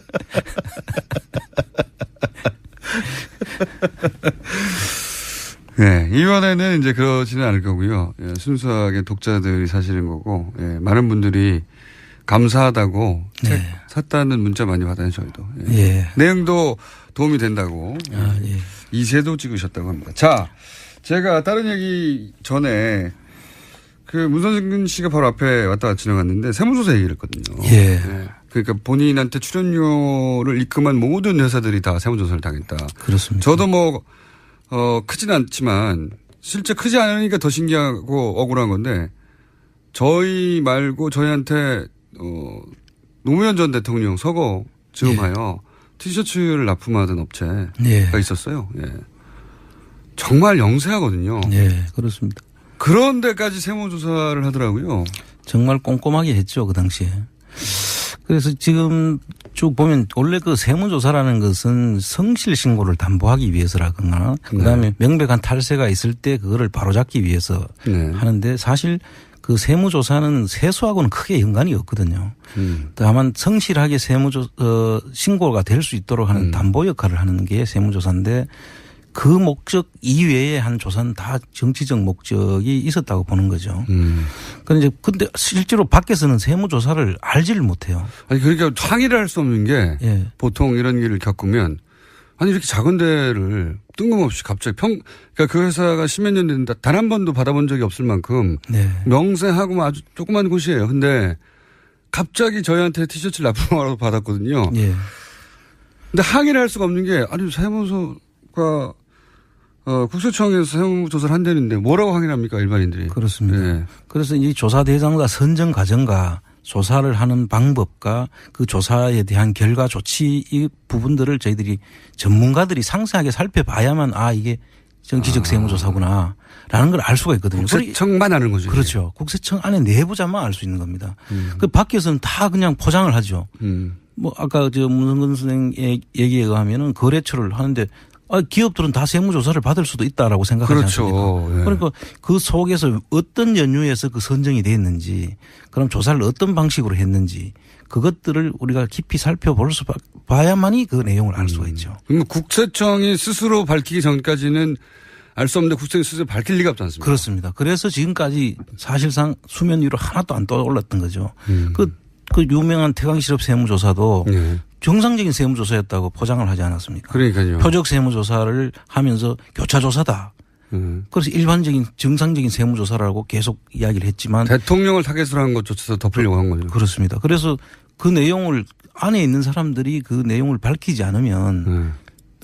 네. 이번에는 이제 그러지는 않을 거고요. 예, 순수하게 독자들이 사시는 거고, 예, 많은 분들이 감사하다고 책 샀다는 문자 많이 받아요, 저희도. 예. 예. 내용도 도움이 된다고. 예. 이세도 찍으셨다고 합니다. 자, 제가 다른 얘기 전에 문선진 씨가 바로 앞에 왔다 지나갔는데 세무조사 얘기를 했거든요. 예. 예. 그러니까 본인한테 출연료를 입금한 모든 회사들이 다 세무조사를 당했다. 그렇습니다. 저도 크진 않지만 실제 크지 않으니까 더 신기하고 억울한 건데 저희 말고 저희한테 노무현 전 대통령 서거 즈음하여 티셔츠를 납품하던 업체가 있었어요. 예. 정말 영세하거든요. 예, 그렇습니다. 그런 데까지 세무조사를 하더라고요. 정말 꼼꼼하게 했죠, 그 당시에. 그래서 지금 쭉 보면 원래 세무조사라는 것은 성실 신고를 담보하기 위해서라거나 그다음에 명백한 탈세가 있을 때 그거를 바로잡기 위해서 하는데 사실 그 세무조사는 세수하고는 크게 연관이 없거든요. 다만 성실하게 신고가 될 수 있도록 하는 담보 역할을 하는 게 세무조사인데 그 목적 이외에 한 조사는 다 정치적 목적이 있었다고 보는 거죠. 근데 실제로 밖에서는 세무조사를 알지를 못해요. 아니, 그러니까 항의를 할 수 없는 게 보통 이런 일을 겪으면 이렇게 작은 데를 뜬금없이 갑자기 그러니까 그 회사가 10몇 년 됐는데 단 한 번도 받아본 적이 없을 만큼 명세하고 아주 조그만 곳이에요. 근데 갑자기 저희한테 티셔츠를 납품하라고 받았거든요. 근데 항의를 할 수가 없는 게 세무서가 국세청에서 세무조사를 한다는데 뭐라고 항의를 합니까 일반인들이. 그렇습니다. 그래서 이 조사 대상자 선정 과정과 조사를 하는 방법과 그 조사에 대한 결과 조치 이 부분들을 저희들이 전문가들이 상세하게 살펴봐야만 이게 정치적 세무조사구나 라는 걸 알 수가 있거든요. 국세청만 아는 거죠. 그렇죠. 국세청 안에 내부자만 알 수 있는 겁니다. 그 밖에서는 다 그냥 포장을 하죠. 아까 문성근 선생의 얘기에 의하면은 거래처를 하는데 기업들은 다 세무조사를 받을 수도 있다라고 생각하지 않습니까? 그러니까 그 속에서 어떤 연유에서 그 선정이 됐는지 그럼 조사를 어떤 방식으로 했는지 그것들을 우리가 깊이 살펴봐야만이 그 내용을 알 수가 있죠. 그러면 국세청이 스스로 밝히기 전까지는 알 수 없는데 국세청이 스스로 밝힐 리가 없지 않습니까? 그렇습니다. 그래서 지금까지 사실상 수면 위로 하나도 안 떠올랐던 거죠. 그 유명한 태광실업 세무조사도 정상적인 세무조사였다고 포장을 하지 않았습니까? 그러니까요. 표적 세무조사를 하면서 교차조사다. 그래서 일반적인 정상적인 세무조사라고 계속 이야기를 했지만 대통령을 타겟으로 한 것조차도 덮으려고 한 거죠. 그렇습니다. 그래서 그 내용을 안에 있는 사람들이 그 내용을 밝히지 않으면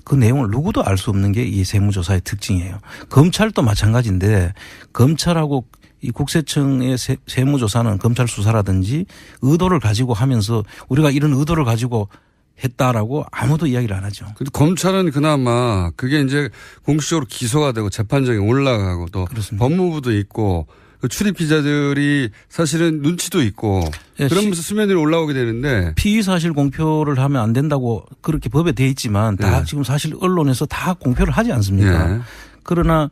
그 내용을 누구도 알 수 없는 게 이 세무조사의 특징이에요. 검찰도 마찬가지인데 검찰하고 이 국세청의 세무조사는 검찰 수사라든지 의도를 가지고 하면서 우리가 이런 의도를 가지고 했다라고 아무도 이야기를 안 하죠. 근데 검찰은 그나마 그게 이제 공식적으로 기소가 되고 재판정에 올라가고 또 그렇습니다. 법무부도 있고 출입 기자들이 사실은 눈치도 있고 그러면서 수면 위로 올라오게 되는데 피의 사실 공표를 하면 안 된다고 그렇게 법에 돼 있지만 다 지금 사실 언론에서 다 공표를 하지 않습니까? 그러나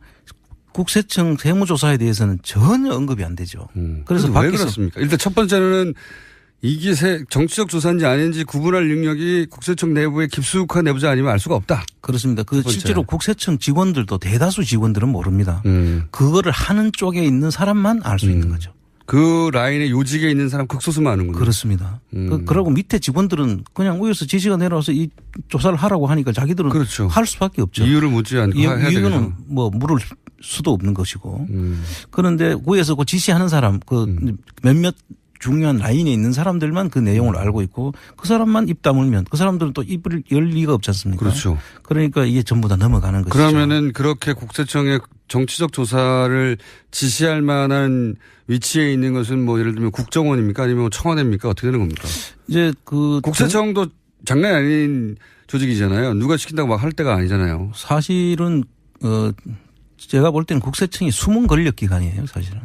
국세청 세무조사에 대해서는 전혀 언급이 안 되죠. 그래서 왜 밖에서 그렇습니까? 일단 첫 번째는 이게 정치적 조사인지 아닌지 구분할 능력이 국세청 내부의 깊숙한 내부자 아니면 알 수가 없다. 그렇습니다. 실제로 국세청 직원들도 대다수 직원들은 모릅니다. 그거를 하는 쪽에 있는 사람만 알 수 있는 거죠. 그 라인에 요직에 있는 사람 극소수만 아는군요. 그렇습니다. 그러고 밑에 직원들은 그냥 위에서 지시가 내려와서 이 조사를 하라고 하니까 자기들은 그렇죠. 할 수밖에 없죠. 이유를 묻지 않고 해야 되겠죠. 이유는 뭐 물을 수도 없는 것이고. 그런데 위에서 그 지시하는 사람 그 몇몇 중요한 라인에 있는 사람들만 그 내용을 알고 있고 그 사람만 입 다물면 그 사람들은 또 입을 열 리가 없지 않습니까? 그렇죠. 그러니까 이게 전부 다 넘어가는 것이죠. 그러면은 그렇게 국세청에 정치적 조사를 지시할 만한 위치에 있는 것은 뭐 예를 들면 국정원입니까? 아니면 청와대입니까? 어떻게 되는 겁니까? 이제 그 국세청도 장난이 아닌 조직이잖아요. 누가 시킨다고 막 할 때가 아니잖아요. 사실은 제가 볼 때는 국세청이 숨은 권력 기관이에요, 사실은.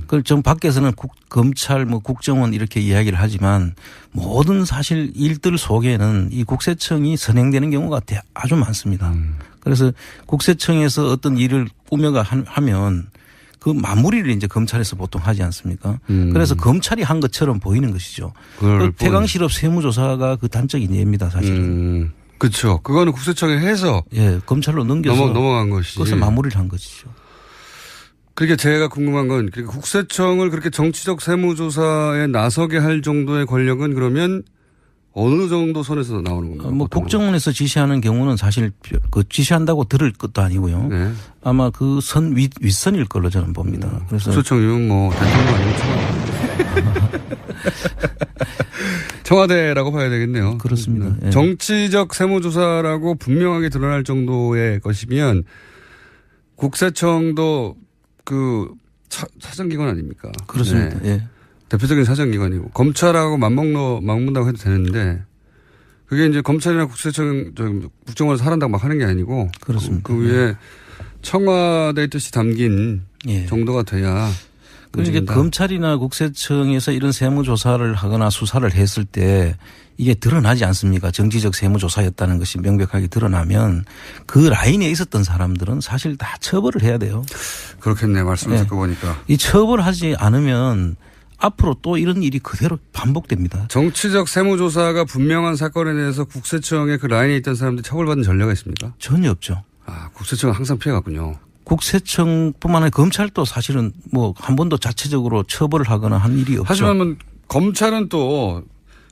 그걸 좀 밖에서는 검찰, 뭐 국정원 이렇게 이야기를 하지만 모든 사실 일들 속에는 이 국세청이 선행되는 경우가 아주 많습니다. 그래서 국세청에서 어떤 일을 꾸며가 하면 그 마무리를 이제 검찰에서 보통 하지 않습니까? 그래서 검찰이 한 것처럼 보이는 것이죠. 그 태강실업 세무조사가 그 단적인 예입니다, 사실은. 그렇죠. 그거는 국세청에 해서 예, 검찰로 넘겨서 넘어간 것이지. 그것을 마무리를 한 것이죠. 그러니까 제가 궁금한 건 그러니까 국세청을 그렇게 정치적 세무조사에 나서게 할 정도의 권력은 그러면 어느 정도 선에서 나오는 겁니까? 뭐 국정원에서 지시하는 경우는 사실 그 지시한다고 들을 것도 아니고요. 네. 아마 그 선 윗선일 걸로 저는 봅니다. 그래서 국세청이면 뭐 대통령 아니면 청와대라고 봐야 되겠네요. 그렇습니다. 예. 정치적 세무조사라고 분명하게 드러날 정도의 것이면 국세청도 그 사정기관 아닙니까? 그렇습니다. 네. 예. 대표적인 사정기관이고 검찰하고 맞먹는다고 해도 되는데 그게 이제 검찰이나 국정원에서 하란다고 막 하는 게 아니고 그렇습니다. 그 위에 청와대의 뜻이 담긴 정도가 돼야 그러니까 검찰이나 국세청에서 이런 세무조사를 하거나 수사를 했을 때 이게 드러나지 않습니까? 정치적 세무조사였다는 것이 명백하게 드러나면 그 라인에 있었던 사람들은 사실 다 처벌을 해야 돼요. 그렇겠네. 말씀을 듣고 보니까. 이 처벌하지 않으면 앞으로 또 이런 일이 그대로 반복됩니다. 정치적 세무조사가 분명한 사건에 대해서 국세청의 그 라인에 있던 사람들이 처벌받은 전례가 있습니까? 전혀 없죠. 아, 국세청은 항상 피해갔군요. 국세청뿐만 아니라 검찰도 사실은 뭐 한 번도 자체적으로 처벌을 하거나 한 일이 없죠. 하지만 검찰은 또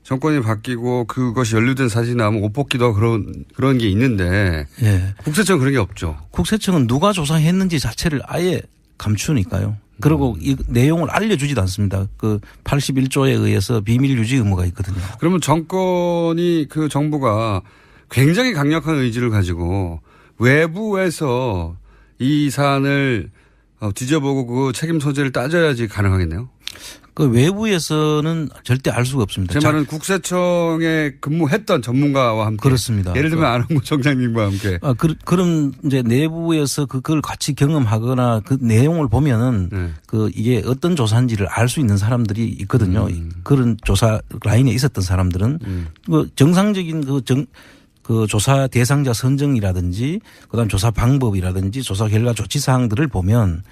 정권이 바뀌고 그것이 연루된 사실이 나오면 옷 벗기도 그런 게 있는데 예. 국세청은 그런 게 없죠. 국세청은 누가 조사했는지 자체를 아예 감추니까요. 그리고 이 내용을 알려주지도 않습니다. 그 81조에 의해서 비밀 유지 의무가 있거든요. 그러면 정권이 그 정부가 굉장히 강력한 의지를 가지고 외부에서 이 사안을 뒤져보고 그 책임 소재를 따져야지 가능하겠네요. 그 외부에서는 절대 알 수가 없습니다. 제 말은 국세청에 근무했던 전문가와 함께. 그렇습니다. 예를 들면 안홍구 청장님과 함께. 그럼 이제 내부에서 그걸 같이 경험하거나 그 내용을 보면은 그 이게 어떤 조사인지를 알 수 있는 사람들이 있거든요. 그런 조사 라인에 있었던 사람들은 그 정상적인 그 조사 대상자 선정이라든지 그다음 조사 방법이라든지 조사 결과 조치 사항들을 보면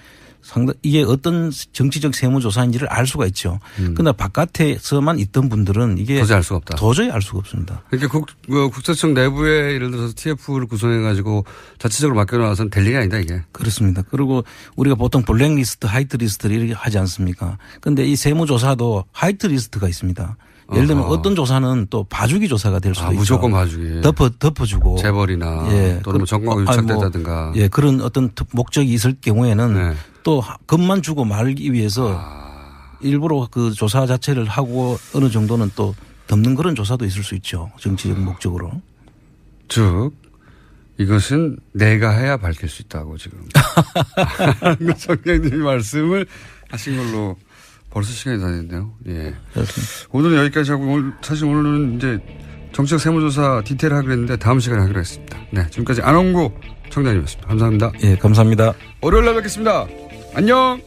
이게 어떤 정치적 세무조사인지를 알 수가 있죠. 그러나 바깥에서만 있던 분들은 이게 도저히 알 수가 없다. 도저히 알 수가 없습니다. 그러니까 국세청 내부에 예를 들어서 TF를 구성해 가지고 자체적으로 맡겨놔서는 될 일이 아니다 이게. 그렇습니다. 그리고 우리가 보통 블랙리스트, 화이트리스트를 이렇게 하지 않습니까? 그런데 이 세무조사도 화이트리스트가 있습니다. 예를 들면 어떤 조사는 또 봐주기 조사가 될 수도 있죠. 무조건 봐주기. 덮어주고. 재벌이나 또는 정과가 유착됐다든가. 예, 그런 어떤 목적이 있을 경우에는 또 겁만 주고 말기 위해서 일부러 그 조사 자체를 하고 어느 정도는 또 덮는 그런 조사도 있을 수 있죠. 정치적 목적으로. 즉 이것은 내가 해야 밝힐 수 있다고 지금. 정장님 말씀을 하신 걸로 벌써 시간이 다 됐네요. 예. 그렇습니다. 오늘은 여기까지 하고 사실 오늘은 이제 정치적 세무조사 디테일 하기로 했는데 다음 시간에 하기로 했습니다. 네. 지금까지 안홍구 청장님이었습니다. 감사합니다. 예, 감사합니다. 월요일 날 뵙겠습니다. 안녕!